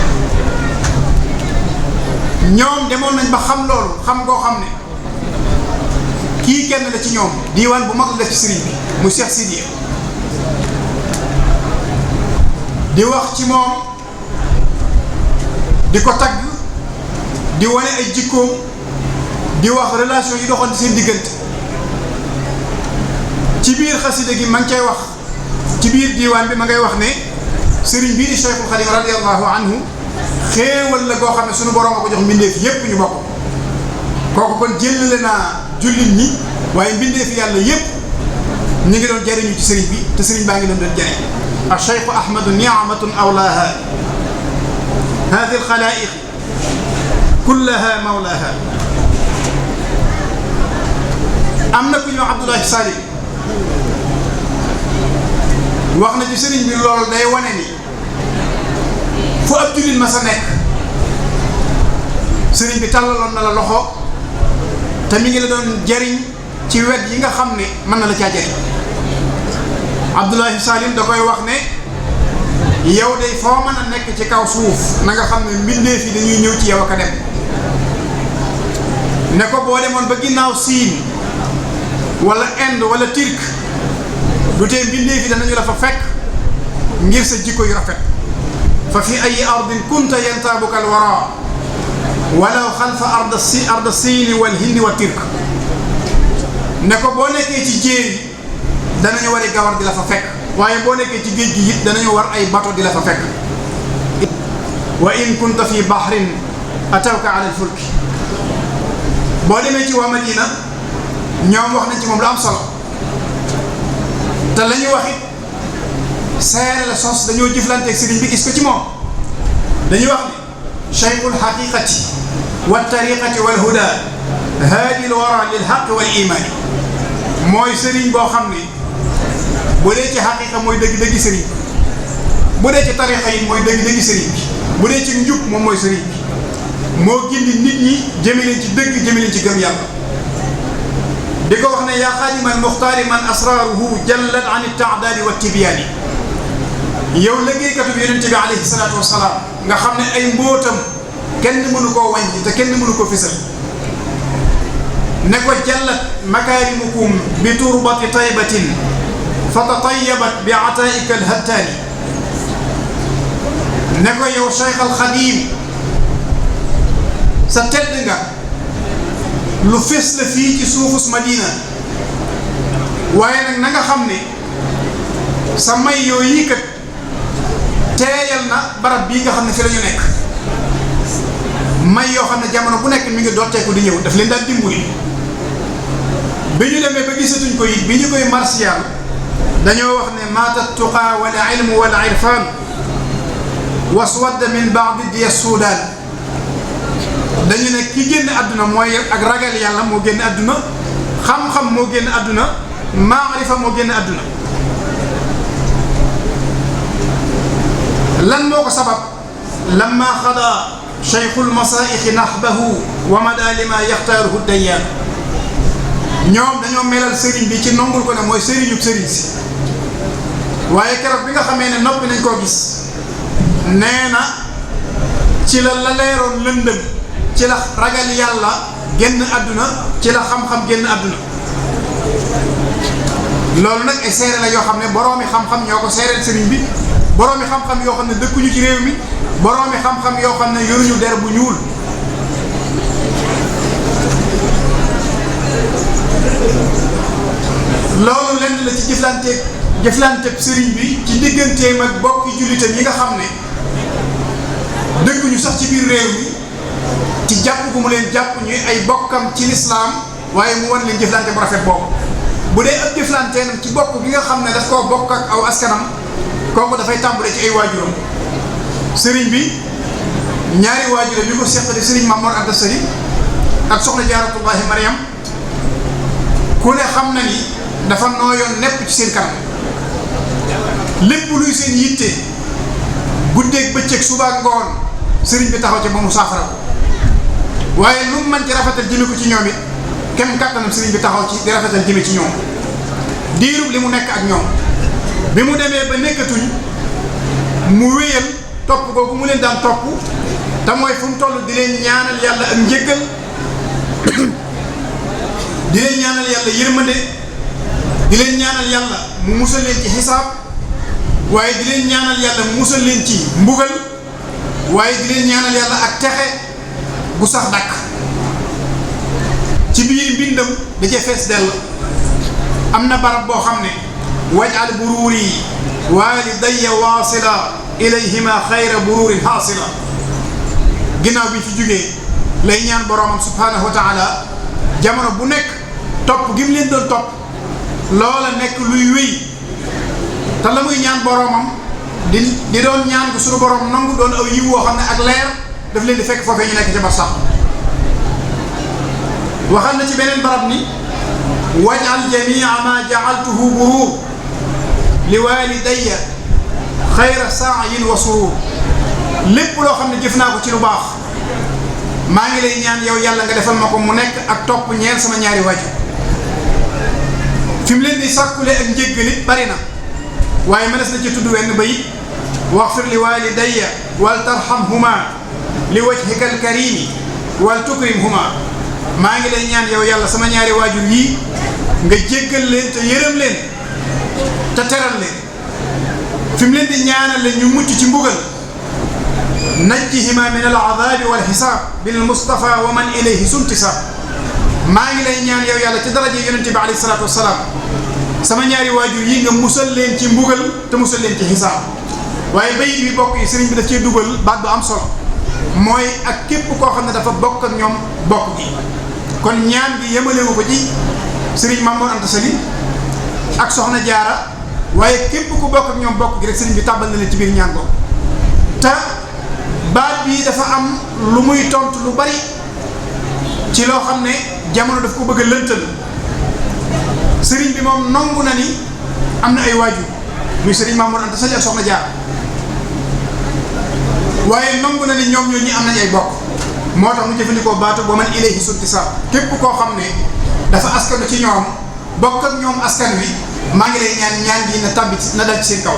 ñoom demoon nañ ba xam loolu xam ngoo xam ne kii kenn la ci ñoom diiwaan bu mag la def ci sëriñ bi mu Cheikh Sidiya di wax ci moom di ko tagg di wane ay jikkoom di wax relation yi doxoon ci seen diggante. ci biir xasida gi ma ngi cay wax ci biir diiwaan bi ma ngay wax ne sëriñ bii di Cheikhul Khadim radiyallahu anhu xéewal la goo xam ne suñu borom a ko jox mbindeef yépp ñu bokk kooku kon jëlale naa jullit ñi waaye mbindeef yàlla yépp ñu ngi doon jariñu ci sëriñ bi te sëriñ baa ngi doon jariñ. ak Cheikhu Ahmadu ni'matun awlaaha haadi alxalaa'iq kullaha mawlaaha. am na ku ñëw Abdoulaye Salim wax na ci sëriñ bi loolu day wane ni fu ab jullit ma sa nekk sëriñ bi tàllaloon na la loxo te mi ngi la doon jariñ ci wet yi nga xam ne mën na la caa jariñ. Abdoulaye Salim da koy wax ne yow day foo mën a nekk ci kaw suuf na nga xam ne mbindeef yi dañuy ñëw ci yow ak a dem ne ko boo demoon ba ginnaaw Siin wala Inde wala Turc du tee mbindeef yi danañu la fa fekk ngir sa jikko yu rafet. fa fi ay ardin kunta yantaabuka alwara walaw xalfa arda Siin wal Hind wa Turc ne ko boo nekkee ci jéeri danañu war gawar di la fa fekk waaye boo nekkee ci géej gi it danañu war ay bato di la fa fekk. wa in kunta fi bahrin atawka ala alfulki. boo demee ci waa Madina ñoom wax nañ ci moom lu am solo te la ñu wax it seere la sos dañoo jëflanteeg sëriñ bi gis ko ci moom dañuy wax ne cheikhul xaqiqati wa tariqati wal huda haadi al wara lil haqq wal imani mooy sëriñ boo xam ne bu dee ci xaqiqa mooy dëgg-dëgg sëriñ bi bu dee ci tariqa yi mooy dëgg-dëgg sëriñ bi bu dee ci njub moom mooy sëriñ bi moo gindi nit ñi jëme leen ci dëgg jëme leen ci gëm yàlla. di ko wax ne yaa xaadimal muxtaari man asraaruhu jallat an taadaadi wa tibyaani yow liggéeykatu bi yonent bi alayhi salaatu wasalaam nga xam ne ay mbóotam kenn mënu koo wàññi te kenn mënu ko fisal ne ko jallat makaarimukum bi turbati taybatin fa tatayabat bi ataaika alhattaani ne ko yow Cheikh al Xadim sa tedd nga lu fés la fii ci suufus Madina waaye nag na nga xam ne sa may yooyu kat teeyal na barab bii nga xam ne fi la ñu nekk may yoo xam ne jamono bu nekk mi ngi dotteeku di ñëw daf leen daan dimbali bi ñu demee ba gisatuñ ko it bi ñu koy martial dañoo wax ne maata tuqaa wala ilmu wala irfan waswadda min baadi diya suudaan dañu ne ki génn àdduna mooy ak ragal yàlla moo génn àdduna xam-xam moo génn àdduna maarifa moo génn àdduna lan moo ko sabab lamma xada cheikhul masaixi nahbahu wa mada lima yaxtaaruhu dayyaan ñoom dañoo melal sëriñ bi ci nongul ko ne mooy sëriñub sëriñ si waaye keroog bi nga xamee ne noppi nañ koo gis nee na ci la leeroon lëndëm ci la ragal yàlla génn àdduna ci la xam-xam génn àdduna loolu nag ay seere la yoo xam ne boroomi xam-xam ñoo ko seereel sëriñ bi boroomi xam-xam yoo xam ne dëkkuñu ci réew mi boroomi xam-xam yoo xam ne yoruñu der bu ñuul loolu lenn la ci jëflanteeg sëriñ bi ci digganteem ak bokki jullitam yi nga xam ne dëkkuñu sax ci biir réew mi ci jàpp gu mu leen jàpp ñuy ay bokkam ci lislaam waaye mu wan leen jëflante bu rafet boobu bu dee ab jëflanteenam ci bokk gi nga xam ne daf koo bokk ak aw askanam kooku dafay tàmbale ci ay waajuram sëriñ bi ñaari waajuram yu ko seq di sëriñ Mamoor Anta Sali ak soxna Jaaratullaahi Mariam ku ne xam na ni dafa nooyoon nepp ci seen kanam lépp luy seen yitte guddeeg bëccëg suba ak ngoon sëriñ bi taxaw ci ba mu saafara ko waaye lu mu mën ci rafetal jëme ko ci ñoom it kem kàttanam sëriñ bi taxaw ci di rafetal jëme ci ñoom diirub li mu nekk ak ñoom bi mu demee ba nekkatuñ mu wéyal topp googu mu leen daan topp te mooy fu mu toll di leen ñaanal yàlla ak njëggal di leen ñaanal yàlla yërmande di leen ñaanal yàlla mu musal leen ci xisaab waaye di leen ñaanal yàlla mu musal leen ci mbugal waaye di leen ñaanal yàlla ak texe bu sax dakk ci biir mbindam da cee fees dell am na barab boo xam ne wajal buruuri waalidayya waasila ilayhima xayra buruurin haasila ginnaaw bi fi jógee lay ñaan boroomam subhaanahu wa taala jamono bu nekk topp gi mu leen doon topp loola nekk luy wéy te la muy ñaan boroomam di doon ñaan ko suñu boroom nangu doon aw yiw woo xam ne ak leer daf leen di fekk foofee ñu nekk ca barsax waxal na ci beneen barab ni wajal jamia ma jaaltuhu buruur li walidayya xayra saayin wa suruur lépp loo xam ne jëf naa ko ci lu baax maa ngi lay ñaan yow yàlla nga defal ma ko mu nekk ak topp ñeel sama ñaari waajur fi mu leen di sàkkule ak njéggalit bari na waaye mënees na ci tudd wenn bayit waxfir li walidayya wal tarhamhuma li wajhika alkarimi wal tukrimhuma maa ngi lay ñaan yow yàlla sama ñaari waajur yii nga jéggal leen te yërëm leen te teral leen fi mu leen di ñaanal leen ñu mucc ci mbugal najjihima min al adabi wal xisaab bil mustafa wa man ilayhi suntisab maa ngi lay ñaan yow yàlla ci daraje yonente bi alayhi salaatu wasalaam sama ñaari waajur yi nga musal leen ci mbugal te musal leen ci xisaab waaye bayit bi bokk yi sëriñ bi daf cee dugal baat bu am solo mooy ak képp koo xam ne dafa bokk ak ñoom bokk gi kon ñaan gi yemalewu ko ci sëriñ Mamoor Anta Sali ak soxna Jaara waaye képp ku bokk ak ñoom bokk gi rek sëriñ bi tàbbal na leen ci biir ñaan ko te baat bi dafa am lu muy tontu lu bari ci loo xam ne jamono daf ko bëgg a lëntal sëriñ bi moom nangu na ni am na ay waajur muy sëriñ Mamoor Anta Sali ak soxna Jaara waaye nangu na ni ñoom ñoo ñi am nañ ay bokk moo tax mu jëfandikoo baatu ba man ilayhi suntisaab képp koo xam ne dafa askanu ci ñoom bokk ak ñoom askan wi maa ngi lay ñaan gi na tàbbi na dal ci seen kaw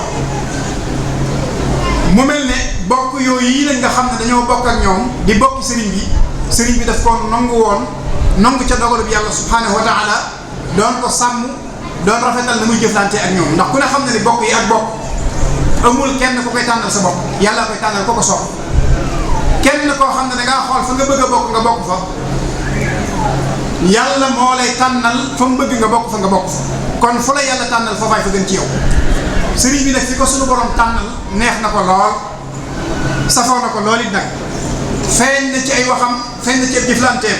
mu mel ne bokk yooyu yi lañ nga xam ne dañoo bokk ak ñoom di bokk sëriñ bi daf ko nangu woon nangu ca dogalu bi yàlla subhaanahu wa taala doon ko sàmm doon rafetal na muy jëflante ak ñoom ndax ku ne xam ne ni bokk yi ak bokk amul kenn ku koy tànnal sa bopp yàlla koy tànnal ko ko soob kenn koo xam ne dangaa xool fa nga bëgg a bokk nga bokk fa yàlla moo lay tànnal fa mu bëgg nga bokk fa nga bokk fa kon fu la yàlla tànnal foofaay fa gën ci yow sëriñ bi nag fi ko suñu borom tànnal neex na ko lool safoo na ko lool it nag feeñ na ci ay waxam feeñ na ci ab jëflanteem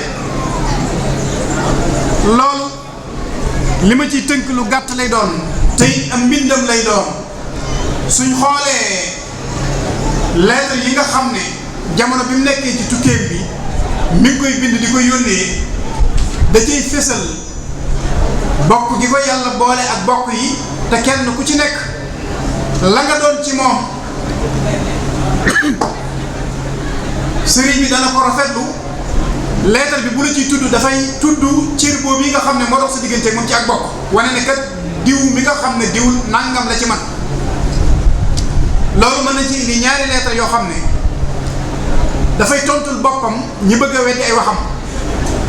loolu li ma ciy tënk lu gàtt lay doon tey am mbindam lay doon suñ xoolee lettre yi nga xam ne jamono bi mu nekkee ci tukkeem bi mi ngi koy bind di ko yónnee da ciy fésal bokk gi ko yàlla boole ak bokk yi te kenn ku ci nekk la nga doon ci moom sëriñ bi dana ko rafetlu lettre bi bu la ciy tudd dafay tudd cër boobu yi nga xam ne moo dox sa diggante moom ci ak bokk wane ne kat diw mi nga xam ne diwul nangam la ci man loolu mën na ci indi ñaari lettre yoo xam ne dafay tontul boppam ñi bëgg a weddi ay waxam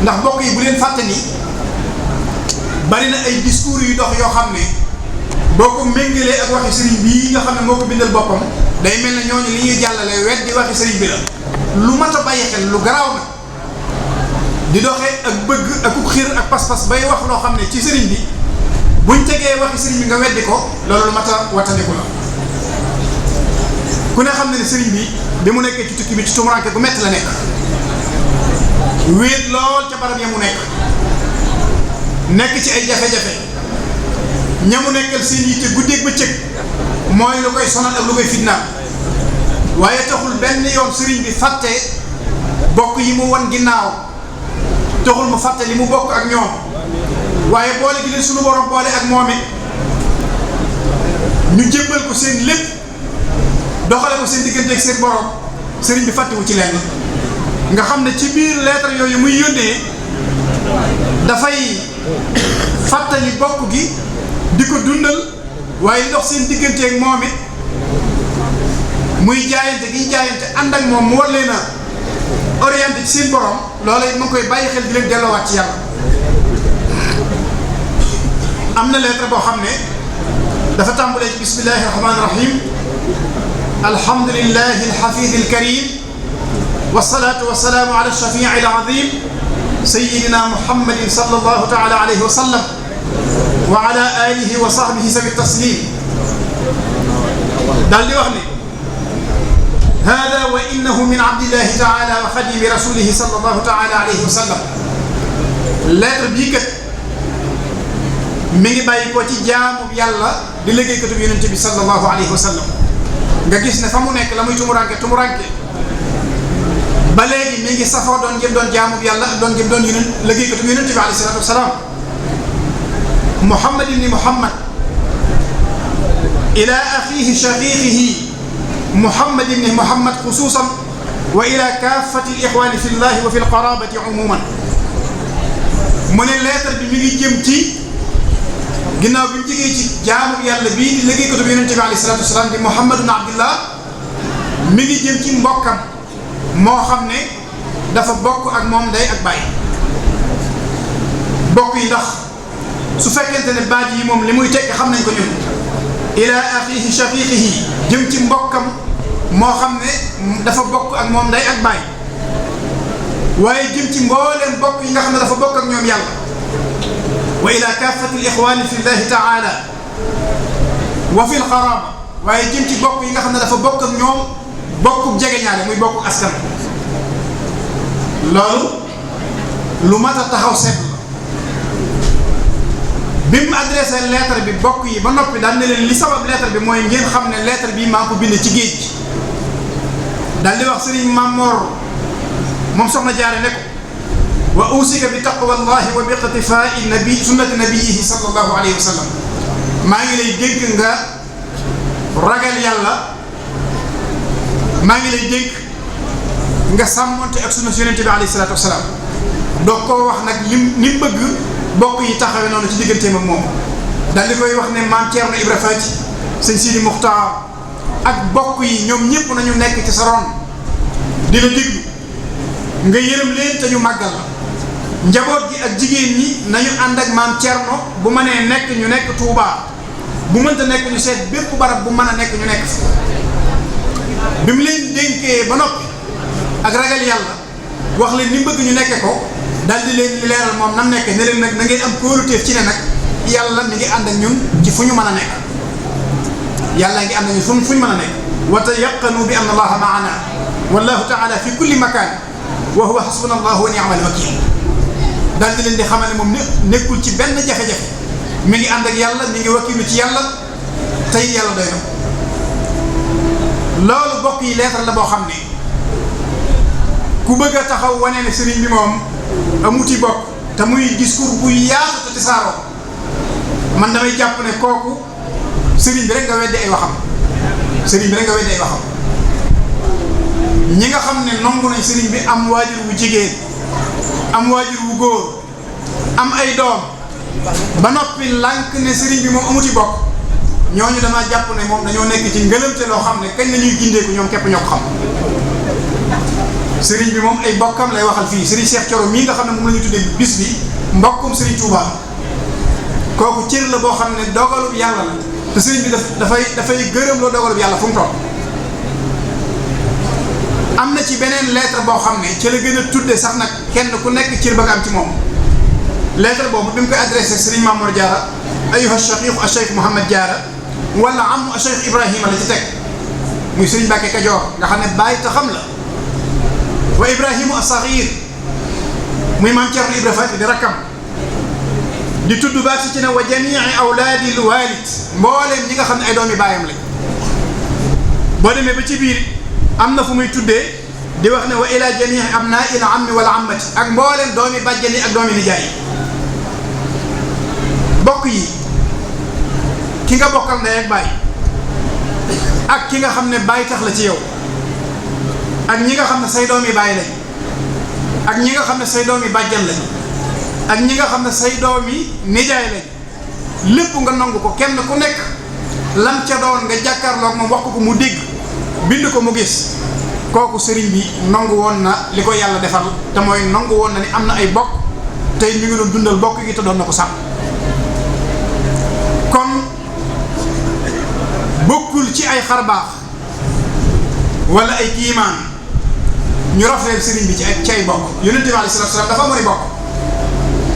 ndax bokk yi bu leen fàtte ni bari na ay discours yu dox yoo xam ne boo ko méngalee ak waxi sëriñ bii nga xam ne moo ko bindal boppam day mel ne ñooñu li ñuy jàllale weddi waxi sëriñ bi la lu mat a bàyyi xel lu garaaw na di doxee ak bëgg ak xiir ak pas-pas bay wax loo xam ne ci sëriñ bi buñ tegee waxi sëriñ bi nga weddi ko loolu lu mat a wattandiku la ku ne xam ne ne sëriñ bi mu nekkee ci tukki bi ci tumuranke gu metti la nekk wéet lool ca barab ya mu nekk ci ay jafe-jafe ñamu nekkal seen yitte guddeeg bëccëg mooy lu koy sonal ak lu koy fitnaal waaye taxul benn yoon sëriñ bi fàtte bokk yi mu wan ginnaaw taxul mu fàtte li mu bokk ak ñoom waaye boole gi leen sunu borom boole ak moom it ñu jébbal ko seen lépp doxale ko seen diggante ak seen borom sëriñ bi fàttewu ci lenn nga xam ne ci biir lettre yooyu muy yónnee dafay fàttali bokk gi di ko dundal waaye dox seen diggante ak moom it muy jaayante gi ñu jaayante ànd ak moom mu war leen a orienté ci seen borom loola it mu ngi koy bàyyi xel di leen delloowaat ci yàlla. am na lettre boo xam ne dafa tàmbalee ci bismillahi rahmaani rahim alhamdulillahi alxafid alkarim wasalaatu wasalaamu ala alshafii alazim sayidina muhammadin sallallahu taala alayhi wa sallam wa ala alihi wa sahbihi sabi taslim daal di wax ne hada wa innahu min abdillahi taala wa xadimi rasulihi sallallahu taala alayhi wa sallam lettre bii kat mi ngi bàyyi ko ci jaamu yàlla di liggéeykatu bi yonente bi sallallahu alayhi wa sallam nga gis ne fa mu nekk la muy tumuranke ba léegi mi ngi safoo doon ngeen doon jaamu yàlla doon ngeen doon yeneen liggéeykatu bi yonente bi alayhi salatu wasalaam muhammad ibni muhammad ila axihi shaqiqihi muhammad ibni muhammad xusuusan wa ila kaafati al-ixwaani fi llahi wa fi al-qaraabati umuman mu ne lettre bi mi ngi jëm ci ginnaaw bi mu jógee ci jaamu yàlla bii di liggéeykatu bi yonente bi alayhi salaatu wasalaam di muhammadun abdillah mi ngi jëm ci mbokkam moo xam ne dafa bokk ak moom day ak bàyyi bokk yi ndax su fekkente ne baat yi moom li muy tekki xam nañ ko ñun ila axihi shaqiqihi jëm ci mbokkam moo xam ne dafa bokk ak moom day ak bàyyi waaye jëm ci mbooleem bokk yi nga xam ne dafa bokk ak ñoom yàlla wa ila kaafati al-ixwaani fi llahi taala wa fi al-qaraaba waaye jëm ci bokk yi nga xam ne dafa bokk ak ñoom bokku jegeñaale muy bokku askan loolu lu mat a taxaw seetlu bi mu adressé lettre bi bokk yi ba noppi daal ne leen li sabab lettre bi mooy ngeen xam ne lettre bi maa ko bind ci géej gi daal di wax sëriñ Mamor moom soxna jaare ne ko wa usika bi taqwallahi wa bi iqtifaa'i nabi sunnati nabiyihi sallallahu alayhi wa sallam maa ngi lay dénk nga ragal yàlla maa ngi lay dénk nga sàmmonte ak sunna yonente bi alayhi salaatu wasalaam doo koo wax nag lim bëgg bokk yi taxawe noonu ci digganteem ak moom daal di koy wax ne maam Thierno Ibra Fati sëñ Sidi Muxtaar ak bokk yi ñoom ñëpp nañu nekk ci sa ron di la déglu nga yërëm leen te ñu màggal la njaboot gi ak jigéen ñi nañu ànd ak maam Thierno bu mënee nekk ñu nekk Touba bu mënta nekk ñu seet bépp barab bu mën a nekk ñu nekk fi bi mu leen dénkee ba noppi ak ragal yàlla wax leen ni bëgg ñu nekke ko daal di leen leeral moom nam nekke ne leen nag na ngeen am kóoluteef ci ne nag yàlla mi ngi ànd ak ñun ci fu ñu mën a nekk yàlla ngi ànd ak ñun fu ñu mën a nekk wa tayaqanu bi anna allaha maana wallahu taala fi kulli makan wa huwa hasbuna allahu wa ni'mal wakil daal di leen di xamal ne moom nekkul ci benn jafe-jafe mi ngi ànd ak yàlla mi ngi wakilu ci yàlla tey yàlla doy na loolu bokk yi leetar la boo xam ne ku bëgg a taxaw wane ne sëriñ bi moom amuti bokk te muy discours bu yaatu te tasaaroo man damay jàpp ne kooku sëriñ bi rek nga weddi ay waxam sëriñ bi rek nga weddi ay waxam ñi nga xam ne nangu nañ sëriñ bi am waajur wu jigéen am waajur wu góor am ay doom ba noppi lànk ne sëriñ bi moom amuti bokk ñooñu damaa jàpp ne moom dañoo nekk ci ngëlëmte loo xam ne kañ la ñuy gindeeku ñoom képp ñoo ko xam sëriñ bi moom ay bokkam lay waxal fii sëriñ Cheikh Thioro mii nga xam ne moom la ñu tuddee bis bi mbokkum sëriñ Touba kooku cër la boo xam ne dogalub yàlla la te sëriñ bi dafay gërëm loo dogalub yàlla fu mu toll am na ci beneen lettre boo xam ne ci la gën a tudde sax nag kenn ku nekk cër ba nga am ci moom lettre boobu bi mu koy adressé sëriñ Mamour Diarra ayuha shaqiq a cheikh Mouhamad Diarra wala am a cheikh Ibrahima la ci teg muy sëriñ Mbàkke Kajoor nga xam ne bàyyi ta xam la wa Ibrahimu as-Saghir muy maam Cerno Ibra Faty di rakkam di tudd baat si ci ne wa jamii awlaadil walid mbooleem ñi nga xam ne ay doomi baayam lañ boo demee ba ci biir am na fu muy tuddee di wax ne wa ila jamii abnaa'il ammi wala ammati ak mbooleem doomi bàjjani ak doomi nijaay yi bokk yi ki nga bokkal ndey ak baay ak ki nga xam ne baay tax la ci yow ak ñi nga xam ne say doomi baay lañ ak ñi nga xam ne say doomi bàjjan lañ ak ñi nga xam ne say doomi nijaay lañ lépp nga nangu ko kenn ku nekk lam ca doon nga jàkkaarloog moom wax ko mu dégg bind ko mu gis kooku sëriñ bi nangu woon na li ko yàlla defal te mooy nangu woon na ni am na ay bokk tey mi ngi doon dundal bokk gi te doon na ko sàmm kon bokkul ci ay xarbaax wala ay kiimaan ñu rafetlu sëriñ bi ci ay bokk yonent bi alayhi salaatu salaam dafa amoon bokk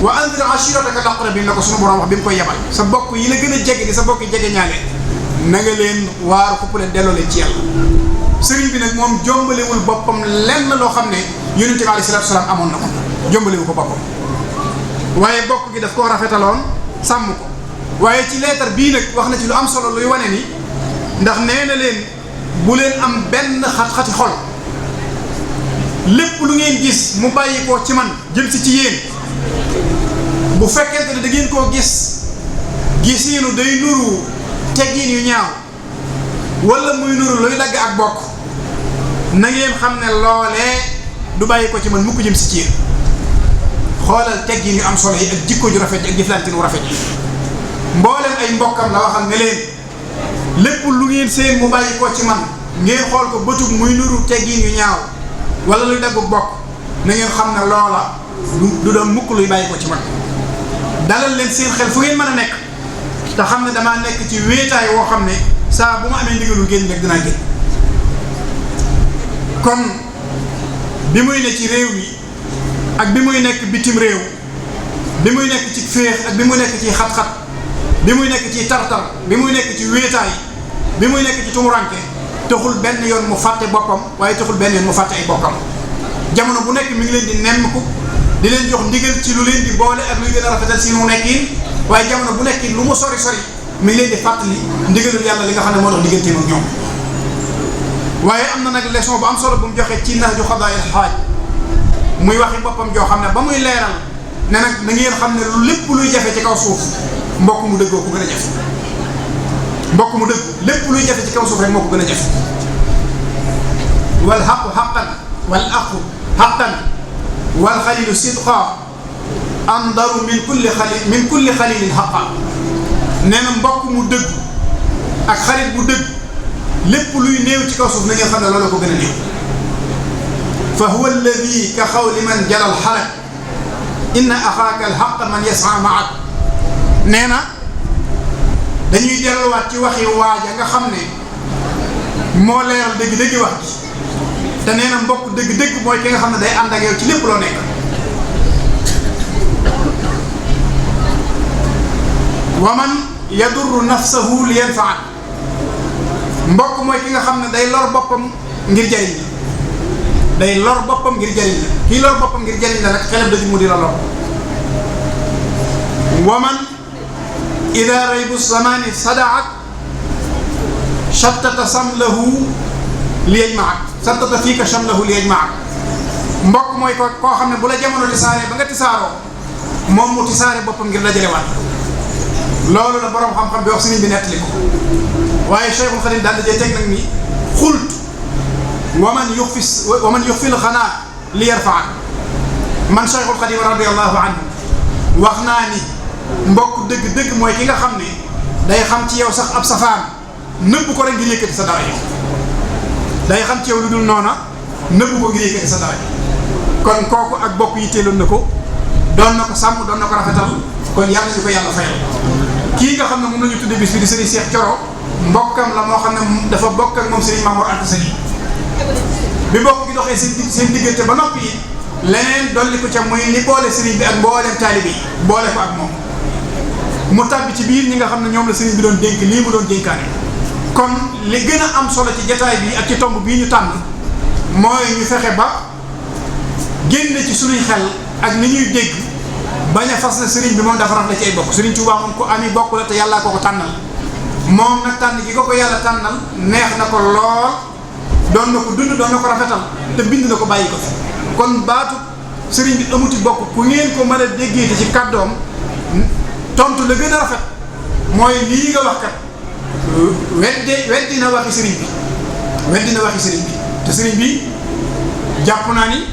wa anzir ashiirataka al-aqrabiin la ko sunu borom wax bi mu koy yebal sa bokk yi la gën a jege di sa bokk yi jege ñaale na nga leen waar xupp leen delloo leen ci yàlla sëriñ bi nag moom jombalewul boppam lenn loo xam ne yonent bi alayhi salaatu salaam amoon na ko jombalewu ko boppam waaye bokk gi daf koo rafetaloon sàmm ko waaye ci leetar bii nag wax na ci lu am solo luy wane ni ndax nee na leen bu leen am benn xat-xati xol lépp lu ngeen gis mu bàyyi ko ci man jëm si ci yéen bu fekkente ne da ngeen koo gis gisiinu day nuru teggiin yu ñaaw wala muy nuru luy dagg ak bokk na ngeen xam ne loolee du bàyyi ko ci man mukk jëm si ci yéen xoolal teggiin yu am solo yi ak jikko ju rafet yi ak jëflantin wu rafet yi mboolem ay mbokkam la waxal ne leen lépp lu ngeen seen mu bàyyi ko ci man ngeen xool ko bëtub muy nuru teggiin yu ñaaw wala luy daggu bokk na ngeen xam ne loola du doon mukk luy bàyyi ko ci man dalal leen seen xel fu ngeen mën a nekk te xam ne damaa nekk ci wéetaay woo xam ne saa bu ma amee ndigalul génn rek dinaa génn kon bi muy ne ci réew mi ak bi muy nekk bitim réew bi muy nekk ci féex ak bi muy nekk ci xat-xat bi muy nekk ci tartar bi muy nekk ci wéetaay bi muy nekk ci tumuranke taxul benn yoon mu fàtte boppam waaye taxul benn yoon mu fàtte ay bokkam jamono bu nekk mi ngi leen di nemmiku di leen jox ndigal ci lu leen di boole ak luy gën a rafetal si mu nekkin waaye jamono bu nekk lu mu sori sori mi ngi leen di fàttali ndigalul yàlla li nga xam ne moo tax digganteem ak ñoom waaye am na nag leçon bu am solo bu mu joxe ci Nahju Qadaa'il Haaj muy waxi boppam joo xam ne ba muy leeral ne nag na ngeen xam ne lu lépp luy jafe ci kaw suuf mbokk mu dëggoo ko gën a jafe mbokk mu dëgg lépp luy jafe ci kaw suuf rek moo ko gën a jafe wal xaqu xaqan wal aqu xaqan wal xalilu sidqa andaru min kulli xalilin xaqa nee na mbokk mu dëgg ak xarit bu dëgg lépp luy néew ci kaw suuf na ngeen xam ne loolu ko gën a néew fa huwa alladi ka xawli man jalal xalak inna axaaka alxaq man yas'a maak nee na dañuy delluwaat ci waxi waaja nga xam ne moo leeral dëgg-dëgg wax ji te nee na mbokk dëgg-dëgg mooy ki nga xam ne day ànd ak yow ci lépp loo nekk. wa man yadurru nafsahu li yanfaa mbokk mooy ki nga xam ne day lor boppam ngir jariñ la day lor boppam ngir jariñ la kii lor boppam ngir jariñ la nag xelam daju mu di la lor. wa man ida raybu zamani sadaat shattata samlahu li yajmaak shattata fiika samlahu li yajmaak mbokk mooy koo xam ne bu la jamono tisaaree ba nga tisaaroo moom mu tisaare boppam ngir dajalewaat loolu la borom xam-xam bi wax sëriñ bi nettali ko waaye Cheikhul Khadim daal dajee teg nag ni xult wa man yuxfi l xanaa li yarfaak man Cheikhul Khadim radiallahu anhu wax naa ni mbokk dëgg-dëgg mooy ki nga xam ne day xam ci yow sax ab safaan nëbb ko rek ngir yëkkati sa dara yow day xam ci yow lu dul noona nëbb ko ngir yëkkati sa dara kon kooku ak bokk yitteeloon na ko doon na ko sàmm doon na ko rafetal kon yàlla ñu ko yàlla fayal. kii nga xam ne moom la ñu tudde bis bi di Serigne Cheikh Thioro mbokkam la moo xam ne dafa bokk ak moom Serigne Mamour Anta Sali bi bokk gi doxee seen diggante ba noppi yi leneen dolli ko ca muy ni boole Serigne bi ak mbooleem taalibe yi boole ko ak moom mu tàbbi ci biir ñi nga xam ne ñoom la Serigne bi doon dénk lii mu doon dénkaane. kon li gën a am solo ci jataay bi ak ci tomb bii ñu tànn mooy ñu fexe ba génn ci suñuy xel ak ni ñuy dégg bañ a fas na Serigne bi moom dafa raf la ci ay bokk Serigne Touba moom ko ami bokk la te yàllaa ko tànnal moom nag tànn gi ko yàlla tànnal neex na ko lool doon na ko dund doon na ko rafetal te bind na ko bàyyi ko fi kon baatu Serigne bi amuti bokk ku ngeen ko mën a déggee ci kàddoom tontu la gën a rafet mooy lii nga wax kat weddi na waxi Serigne bi te Serigne bi jàpp naa ni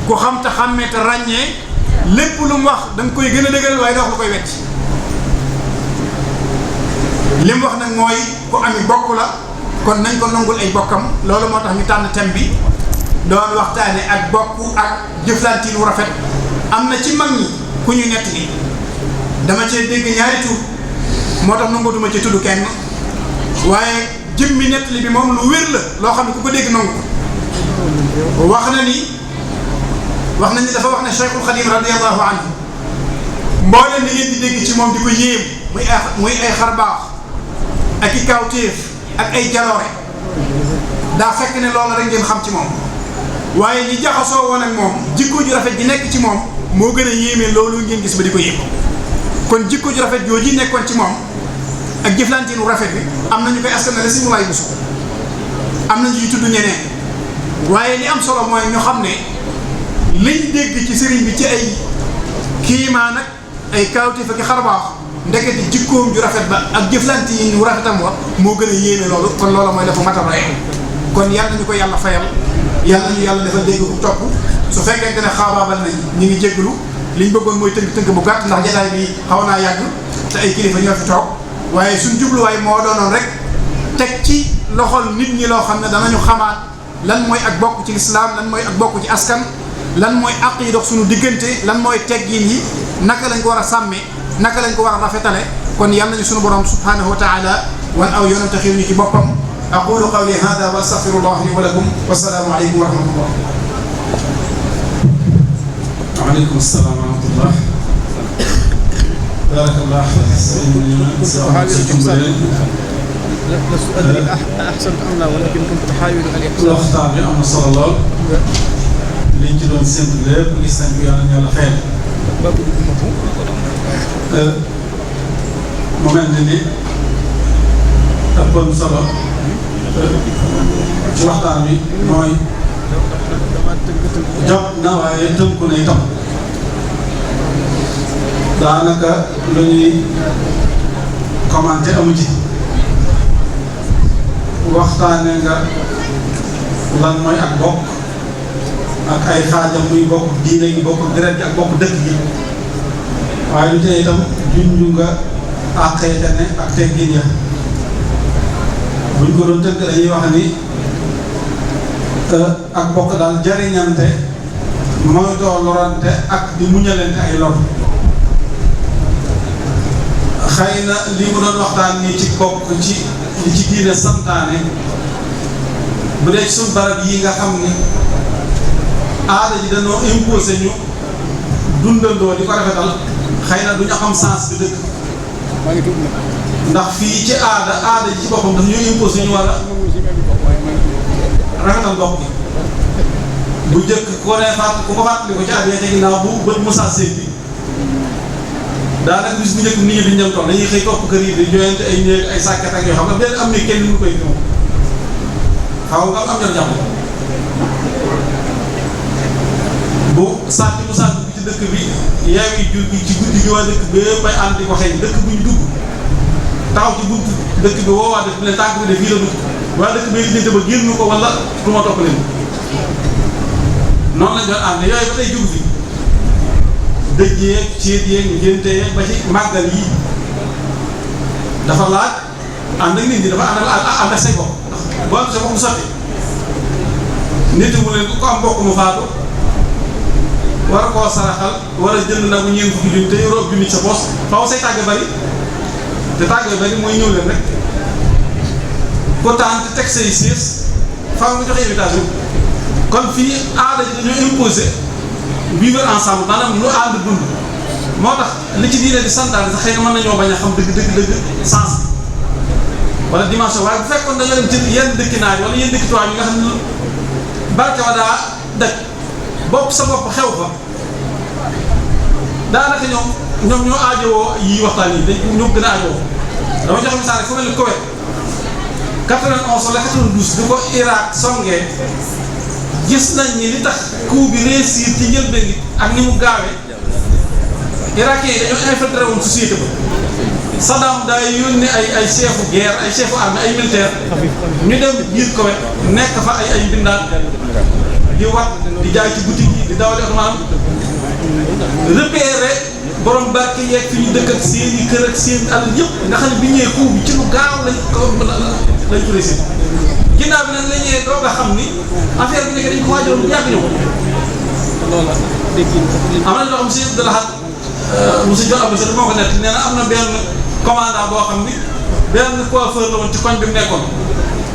ku xam te xàmmee te ràññee lépp lu mu wax da nga koy gën a dëgëral waaye da wax lu koy wetti li mu wax nag mooy ku ami bokk la kon nañ ko nangul ay bokkam loolu moo tax ñu tànn thème bi doon waxtaane ak bokk ak jëflantiin wu rafet. am na ci mag ñi ku ñu nett ni dama cee dégg ñaari tur moo tax nangootuma ci tudd kenn waaye jëmmi nettali bi moom lu wér la loo xam ne ku ko dégg nangu ko wax nañ ni dafa wax ne Cheikhul Khadim radiyallahu anhu mbooleem li ngeen di dégg ci moom di ko yéem muy ay xarbaax ak i kawtéef ak ay jaloore daa fekk ne loolu rek ngeen xam ci moom waaye ñi jaxasoo woon ak moom jikko ju rafet ji nekk ci moom moo gën a yéeme loolu ngeen gis ba di ko yéem kon jikko ju rafet jooju nekkoon ci moom ak jëflanteenu rafet bi am na ñu koy askanale si mu lay busu am na ñu tudd ñeneen waaye li am solo mooy ñu xam ne liñ dégg ci sëriñ bi ci ay kiimaan ak ay kawtéef ak xarbaax ndekete jikkoom ju rafet ba ak jëflante yi ñu rafetam wa moo gën a yéeme loolu kon loolu mooy dafa matal rek kon yàlla nañu ko yàlla fayal yàlla nañu yàlla defal dégg bu topp su fekkente ne xaabaabal nañ ñu ngi jégalu liñ bëggoon mooy tënk bu gàtt ndax jotaay bi xaw naa yàgg te ay kilifa ñoo fi toog waaye suñ jubluwaay moo doonoon rek teg ci loxol nit ñi loo xam ne danañu xamaat lan mooy ak bokk ci lislaam lan mooy ak bokk ci askan lan mooy àq yi dox suñu diggante lan mooy teggin yi naka lañ ko war a sàmme naka lañ ko war a rafetale kon yàlla nañu suñu borom subhanahu wa taala wan aw yoonante xiir ñu ci boppam aqulu qawli hada wa astaghfirullah li wa lakum wa salaamu aleykum wa rahmatullah. waaleykum salaam wa rahmatullah. barakallah. لست أدري أحسنت أم لا ولكن كنت أحاول الإحسان. waxtaan bi am na solo lool. liñ ci doon séntu lépp gis nañ ko yàlla yàlla xeet. mu mel ni ëppoon solo ci waxtaan bi mooy jot na waaye tënku na itam daanaka lu ñuy commenté amu ci waxtaane nga lan mooy ak bokk ak ay xaajam muy bokk diine gi bokk deret gi ak bokk dëkk gi waaye lu tee itam junju nga àqeete ne ak teggin ya buñ ko doon tënk dañuy wax ni ak bokk daal jariñante mooy doo lorante ak di muñalante ay lor xëy na li mu doon waxtaan nii ci bokk ci li ci diine santaane bu dee ci suñu barab yi nga xam ni aada ji dañoo imposé ñu dundandoo di ko rafetal xëy na du ñu xam sens bi dëgg ndax fii ci aada ji ci boppam daf ñoo imposé ñu war a rafetal bokk gi bu njëkk ku ko fàttali ko ci at yee ca ginnaaw bu bët Moussa Seye bi daanaka bis bu njëkk nit ñi duñ dem tool dañuy xëy topp kër yi di joyante ay néeg ay sàkket ak yoo xam nga benn am ni kenn ñu koy moom xaw nga am ñoo jàpp bu sàcc bu sàcc bi ci dëkk bi yeewi jur gi ci guddi gi waa dëkk bépp ay ànd di ko xëy dëkk bu ñu dugg taxaw ci buntu dëkk bi woo waa dëkk bi ne tànk bi de fii la dugg waa dëkk bi diggante ba génn ko wala du ma topp leen noonu lañ doon ànd yooyu ba tey jug fi dëj yeeg ceet yeeg ngénte yeeg ba ci màggal yi dafa laaj ànd ak nit ñi dafa ànd ak say bopp ndax boo am sa bopp mu sotti nit mu leen ku am mbokk mu faatu war koo saraxal war a jënd nag mu ñeent fukki junni te yoroo junni sa poos faaw say tàgg bari te tàgg bari mooy ñëw leen rek ko taan te teg say siis faaw nga joxe invitation kon fii aada ji dañoo imposé vivre ensemble maanaam lu ànd dund moo tax li ci diine di santaane sax xëy na mën nañoo bañ a xam dëgg sens wala dimension waaye bu fekkoon dañoo dem ci yenn dëkki naar yi wala yenn dëkki tubaab yi nga xam ne barke wa daa dëkk bopp sa bopp xew fa daanaka ñoom ñoo aajowoo yi waxtaan yi ñoo gën a aajowoo dama joxe misaal rek fu mel ni Koweït 91 wala 92 du ko Irak songee gis nañ ni li tax coup bi réussir ci njëlbéen gi ak ni mu gaawee Irakien yi dañoo infiltré woon société ba Saddam day yónni ay chefu guerre ay chefu armée ay militaire ñu dem biir Koweït nekk fa ay mbindaan di wat di jaay ci boutique yi di dawali oto maanaam repéré borom barke yeeg fi ñu dëkk ak seen i kër ak seen alal yëpp nga xam ne bi ñëwee coup bi ci lu gaaw lañ ko réussir ginnaaw bi nag la ñëwee doog a xam ni affaire bi nekk dañ ko waajaloon bu yàgg ñëw am na loo xam si de la xat monsieur Dior Abdou Sall moo ko nett nee na am na benn commandant boo xam ni benn coiffeur la woon ci koñ bi mu nekkoon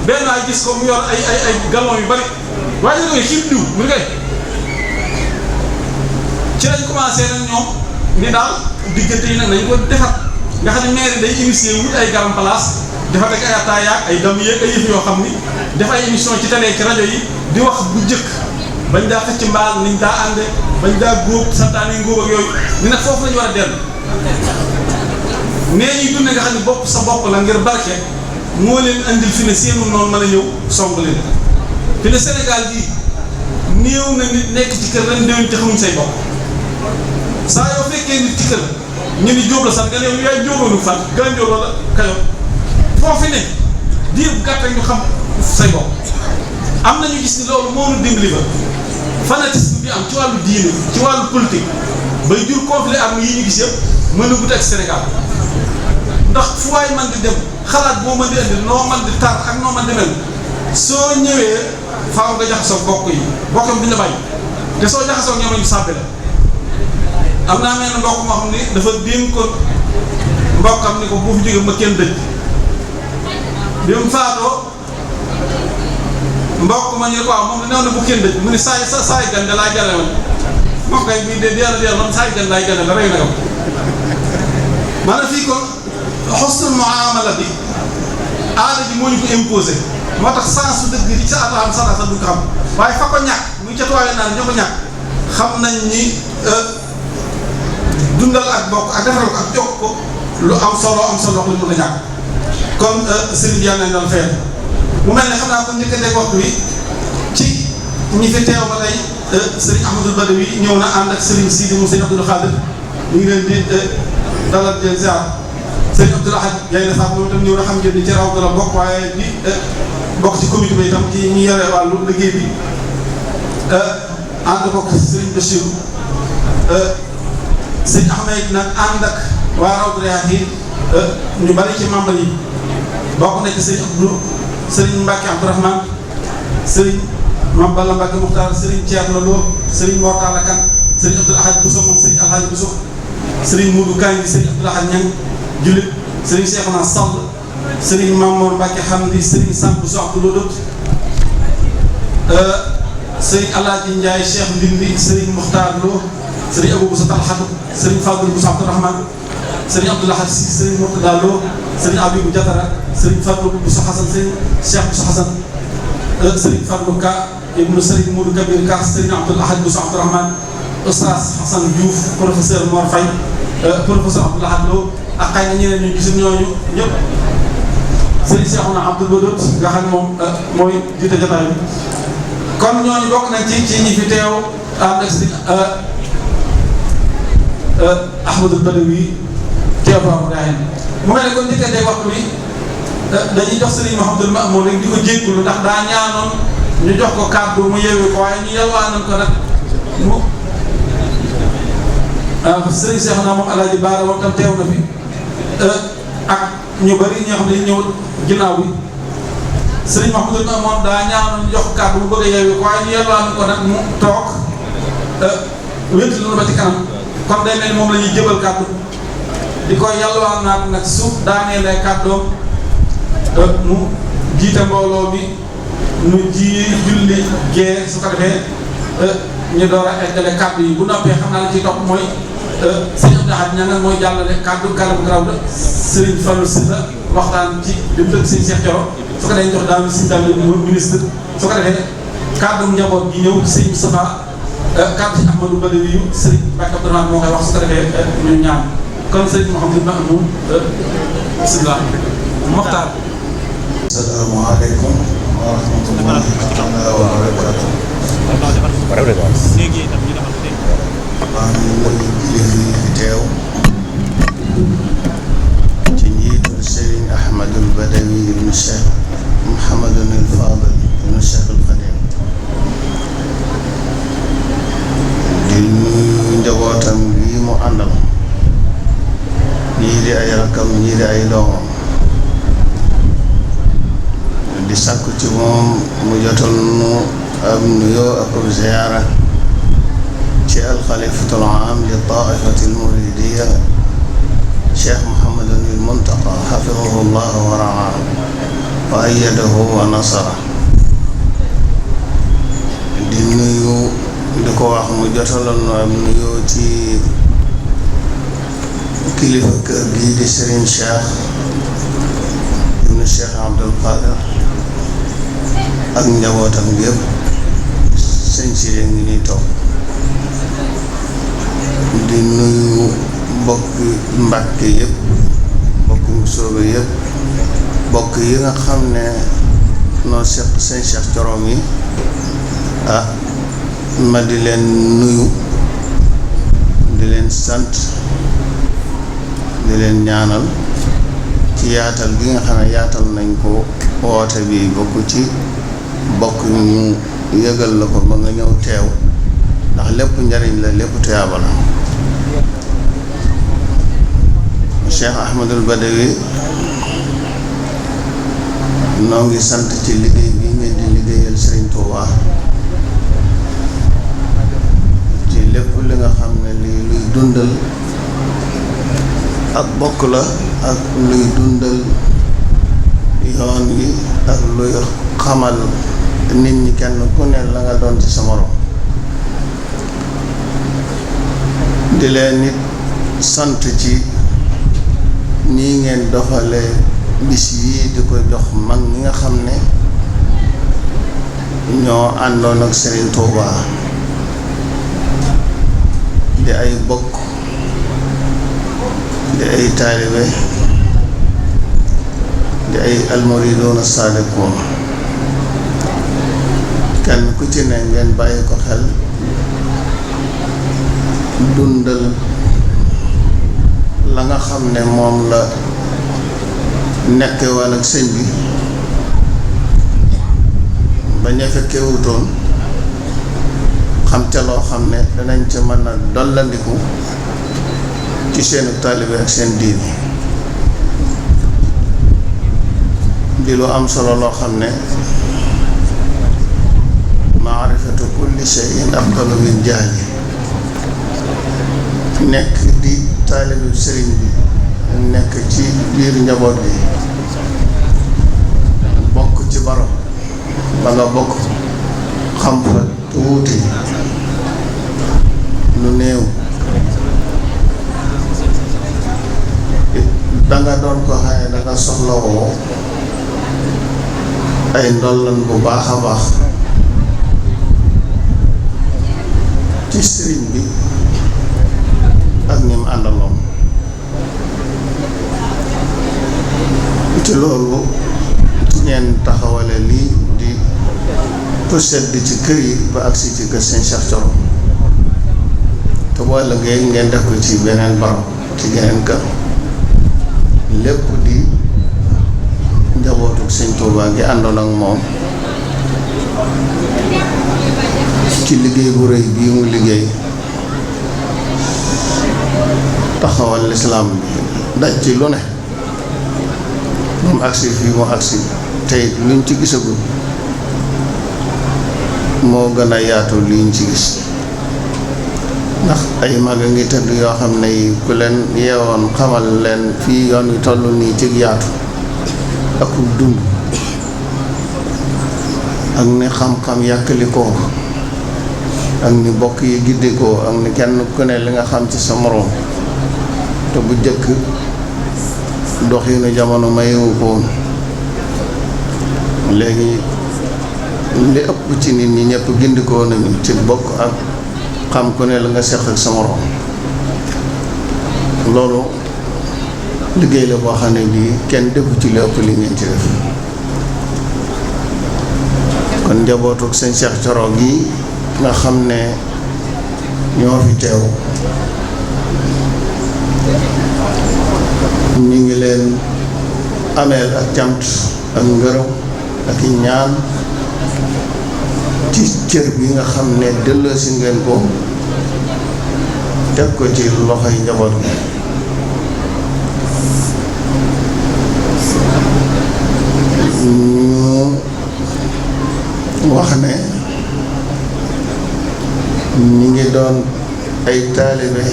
benn waay gis ko mu yor ay galon yu bari waaye nag xiib diw mu ngi koy ci lañ commencé nag ñoom ni daal diggante yi nag nañ ko defar nga xam ne maire day initier wut ay garam place dafa teg ay ataayaak ay dam yeeg ay yëf yoo xam ni def ay émission ci télé ci rajo yi di wax bu njëkk bañ daa xëcc mbaal niñ daa ànde bañ daa góob santaane ngóob ak yooyu ni nag foofu lañu war a dellu nee ñuy dunde nga xam ne bopp sa bopp la ngir barke moo leen andil fi ne seenu noonu mën a ñëw song leen fi ne Sénégal bii néew na nit nekk ci kër ren déwén ci xamuñ say bopp saa yoo fekkee nit ci kër ñu ni jóob la sax nga ne yow yaay jóobalu fan gën jóob la kayoon foofu ne diir bu gàtt ñu xam say bopp am nañu gis ni loolu moo nu dimbali ba fanatisme bi am ci wàllu diine ci wàllu politique bay jur conflit armé yi ñu gis yëpp mën a gut ak Sénégal ndax fu waay man di dem xalaat boo mën di indi noo man di tar ak noo man di mel soo ñëwee faaw nga jaxasoo bokk yi bokkam duñ la bàyyi te soo jaxasoo ñoom ñu sàbbi la am naa mel ne mbokk moo xam ni dafa dénk ko mbokkam ni ko bu fi jógee ma kenn dëj bi mu faatoo mbokk ma ñu waaw moom néew na bu kenn dëj mu ni saay gan da laay gane woon moom kay bii de deel man saay gan laay gane la rey na ko maanaam fii kon xusnul muamala bi aada ji moo ñu ko imposé moo tax sens su dëgg di sa ataam sa du ko xam waaye fa ko ñàkk muy ca tuwaaye naan ñoo ko ñàkk xam nañ ni dundal ak bokk ak defaral ko ak jokk ko lu am solo lu mën a ñàkk kon sëriñ bi yàlla nañ doon fayal mu mel ne xam naa kon njëkkanteeg waxtu wi ci ñi fi teew ba tey sëriñ Ahmadul Badawi ñëw na ànd ak sëriñ Sidi mu sëriñ Abdul Xaadir ñu ngi leen di dalal di ziar sëriñ Abdul Ahad yaay na sax moom itam ñëw na xam ngeen ni ci raw dala bokk waaye di bokk ci comité bi itam ci ñi yore wàllu liggéey bi ànd ko sëriñ Bachir sëriñ Ahmed nag ànd ak waa Rawdu Rayaahiin ñu bari ci membre yi bokk na ci sëriñ Abdou sëriñ Mbacke Abdourahmane sëriñ Mame Balla Mbacke Muxtaar sëriñ Thierno Lo sëriñ Mor Talla Kane sëriñ Abdoul Ahad Bousso moom sëriñ Alhaji Bousso sëriñ Moudou Kanji sëriñ Abdoul Ahad Niang Julit sëriñ Cheikhouna Sall sëriñ Mamour Mbacke Hamdi sëriñ Sam Bousso Abdoul Dot sëriñ Alaaji Ndiaye Cheikh Ndindi sëriñ Muxtaar Lo sëriñ Abou Boussa Talxatu sëriñ Fadul Boussa Abdourahmane sëriñ Abdoulahad Si sëriñ Murtada Lo sëriñ Abibou Diatara sëriñ Fadlu Boussa Xasan sëriñ Cheikh Boussa Xasan sëriñ Fadlu Ka ibnu sëriñ Moudou Kabir Ka sëriñ Abdoulahad Boussa Abdourahmane Oustaz Xasan Diouf professeur Mor Faye professeur Abdoulahad Lo ak xëy na ñeneen ñu gisul ñooñu ñëpp sëriñ Cheikhouna Abdoul Wadoud nga xam ne moom mooy jiite jotaay bi kon ñooñu bokk nañ ci ñi fi teew ànd ak sëriñ Ahmadul Badawi teew baabu daayen mu mel ne kon njëkkante waxtu bi dañuy jox sëriñ Mouhamadoul Mamoun rek di ko jéggulu ndax daa ñaanoon ñu jox ko kàddu mu yeewee ko waaye ñu yalwaanoon ko nag mu sëriñ Cheikhouna moom Alaaji Baara moom tam teew na fi ak ñu bari ñoo xam ne ñëw ginnaaw bi sëriñ Mouhamadoul Mamoun daa ñaanoon ñu jox ko kàddu mu bëgg a yeewee ko waaye ñu yalwaanoon ko nag mu toog wénti lu ba ci kanam kon day mel ni moom la ñuy jëbal kàddu di ko yalwaan naat nag suuf daaneele kàddoom mu jiite mbooloo mi nu julli gee su ko defee ñu door a eggale kàddu yi bu noppee xam naa la ciy topp mooy sëñ Abdou Ahad ña mooy jàllale kàddu kalam graw la Serigne Fallou Sylla waxtaan ci li mu tëgg sëñ Cheikh Thioro su ko defee jox daal sëñ Dame ministre su ko defee kàddu njaboot gi ñëw sëñ Moustapha kàddu si Ahmadou Badawi yu Serigne Mbacke Abdourahmane moo koy wax su ko defee ñu ñaan kon Serigne Mouhamadoul Mamoun bismillah Mokhtar. Asalaamaaleykum wa rahmatullahi taala wa barakaatu. maa ngi nuyu kilifa yi fi teew ci njiitul Serigne Ahmadul Badawi ibnu Cheikh Mouhamadul Fadil ibnu Cheikh al Xadim di nuyu njabootam bii mu àndal ñii di ay rakkam ñii di ay doomam di sàkku ci moom mu jotal nu ab nuyoo ak ab ziyaara ci alxalifatul aam li taifatil muridiya Cheikh Mouhamadul Muntaqa xafidahu llah wa raa wa ayyadahu wa nasara di nuyu di ko wax mu jotalal nu ab nuyoo ci kilifa kër gii di Serigne Cheikh ibnu Cheikh Abdul Qadir ak njabootam yëpp sëñ si ngi ñuy toog di nuyu mbokki Mbàkke yëpp mbokki Mbusoobe yëpp mbokk yi nga xam ne noo seq sëñ Cheikh Thioro yi ma di leen nuyu di leen sant di leen ñaanal ci yaatal gi nga xam ne yaatal nañ ko woote bi bokk ci bokk ñu yëgal la ko ba nga ñëw teew ndax lépp njariñ la lépp tuyaaba la Cheikh Ahmadul Badawi noo ngi sant ci liggéey bi ngeen di liggéeyal Serigne Touba ci lépp li nga xam ne lii luy dundal ak bokk la ak luy dundal yoon wi ak luy xamal nit ñi kenn ku ne la nga doon ci sa morom di leen nit sant ci nii ngeen doxale bis yii di ko jox mag ñi nga xam ne ñoo àndoon ak Serigne Touba di ay bokk di ay taalibe di ay almuridoon saadikoon kenn ku ci ne ngeen bàyyi ko xel dundal la nga xam ne moom la nekke woon ak sëñ bi ba ña fekkewutoon xam ca loo xam ne danañ ca mën a dollandiku ci seenu taalibe ak seen diini di lu am solo loo xam ne maarifatu kulli shay'in afdalu min jahli nekk di taalibe sëriñ bi nekk ci biir njaboot bi bokk ci barab ba nga bokk xam fa tuuti lu néew danga doon ko xaye danga soxlawoo ay ndollan bu baax a baax ci sëriñ bi ak ñi mu àndaloon ci loolu ci ngeen taxawale lii di pochette di ci kër yi ba agsi ci kër Sëñ Cheikh Thioro te boo ëllëgee ngeen def ko ci beneen barab ci geneen kër lépp di njabootuk Sëñ Tuubaa gi àndoon ak moom ci liggéey bu rëy bii mu liggéey taxawal lislaam bi daj ci lu ne moom agsi fii mu agsi tey luñ ci gisagul moo gën a yaatu liñ ci gis ndax ay mag a ngi tëdd yoo xam ne yi ku leen yeewoon xamal leen fii yoon wi toll nii ci yaatu ak dund ak ni xam-xam yàkkalikoo ak ni bokk yi giddikoo ak ni kenn ku ne li nga xam ci sa moroom te bu jëkk doxinu jamono mayewu ko woon léegi li ëpp ci nit ñi ñëpp gindikoo nañu ci bokk ak xam ku ne la nga seq ak sa moroom loolu liggéey la boo xam ne bii kenn defu ci li ëpp li ngeen ci def kon njabootuk Sëñ Cheikh Thioro gi nga xam ne ñoo fi teew ñu ngi leen ameel ak cant ak ngërëm ak i ñaan ci cër bi nga xam ne delloosi ngeen ko teg ko ci loxoy njaboot gi ñu wax ne ñi ngi doon ay taalibe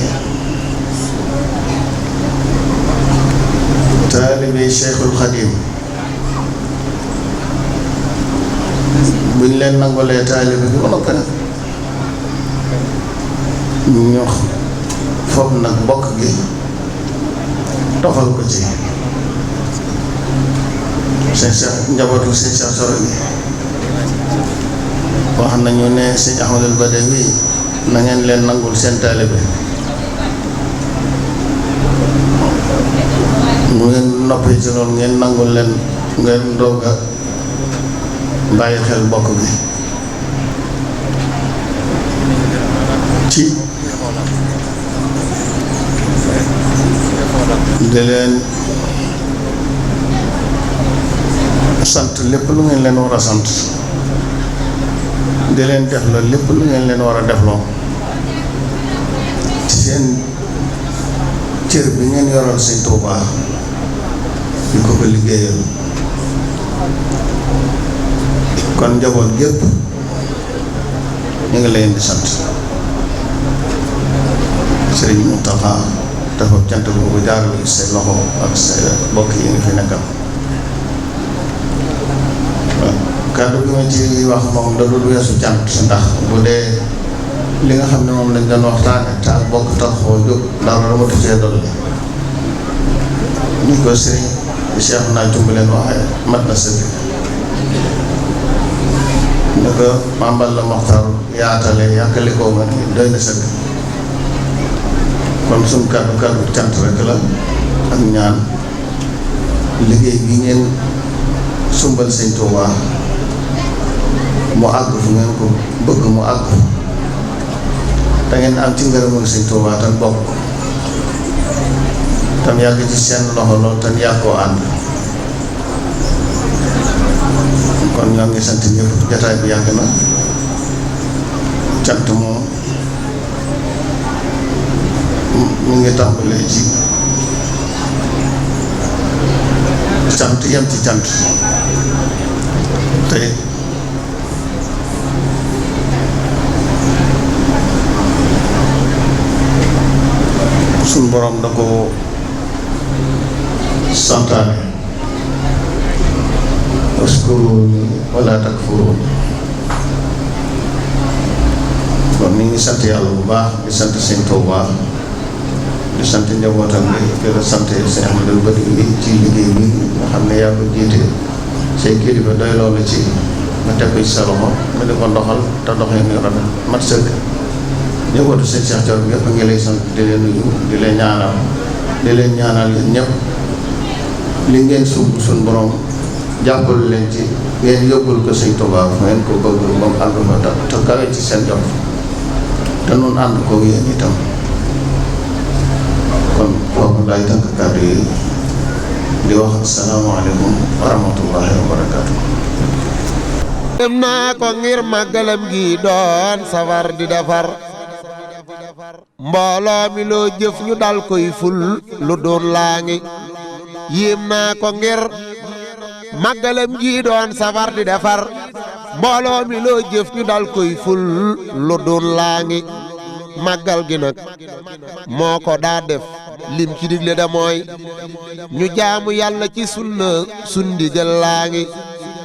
Cheikhul Khadim buñ leen nangulee taalibe bi ba noppi nag ñu foog nag bokk gi tofal ko ci Sëñ Cheikh njabootu Sëñ Cheikh Thioro gi wax nañu ne Sëñ Ahmadul Badawi na ngeen leen nangul seen taalibe mu ngeen noppee ci loolu ngeen nangul leen ngeen doog a bàyyi xel bokk gi ci di leen sant lépp lu ngeen leen war a sant di leen def la lépp lu ngeen leen war a defloo ci seen cër bi ngeen yoral Sëñ Tuubaa di ko ko liggéeyal kon njaboot gépp ñu ngi leen di sant Sëriñ Muntaxa dafa cant boobu jaarale say loxo ak say bokk yi nga fi nekkal kàddu gi ma ci wax moom da dul weesu cant ndax bu dee li nga xam ne moom lañ doon waxtaane te ak bokk taxoo jóg dara dama tuddee dolli ñu ko sëriñ Cheikh naa jumb leen waxee mat na sëkk ne ko mambal la Moxtaar yaatale yàkkalikoo nga ni doy na sëkk kon suñ kàddu cant rek la ak ñaan liggéey bi ngeen sumbal Sëñ Tuubaa mu àgg fu ngeen ko bëgg mu àgg da ngeen am ci ngërëmul Sëñ Tuubaa tan bokk tam yàgg ci seen loxo loolu tan yàgg koo ànd kon ñoo ngi sant ñëpp jataay bi yàgg na cant moom mu ngi tàmbalee ci cant yem ci cant tey suñ borom da ko santaane waskuruni wala takfuruni kon ni ngi sant yàlla bu baax di sant sëñ Tuubaa di sant njabootam bi di la sant sëñ Ahmadou Badi bi ci liggéey bi nga xam ne yaa ko jiite say kilifa doy loolu ci nga teg ko ci sa loxo nga di ko ndoxal te doxee ni rafet mat sëkk njabootu sëñ Cheikh Thioro bi yëpp ngi lay sant di leen nuyu di leen ñaanal yéen ñëpp li ngeen sumb suñ borom jàppal leen ci ngeen yóbbul ko sëñ Tuubaa fu ngeen ko bëgg ba mu àgg fa te kawe ci seen jot te nun ànd ko yéen itam kon foofu laay tënk kàddu yi di wax asalaamaaleykum wa rahmatullahi wa barakaatu. dem naa ko ngir màggalam gi doon safar di defar mbooloo mi loo jëf ñu dal koy ful lu doon laa ngi yéem naa ko ngir màggalam gi doon safar di defar mbooloo mi loo jëf ñu dal koy ful lu doon laa ngi màggal gi nag moo ko daa def lim ci digle da mooy ñu jaamu yàlla ci sunna sundi jël laa ngi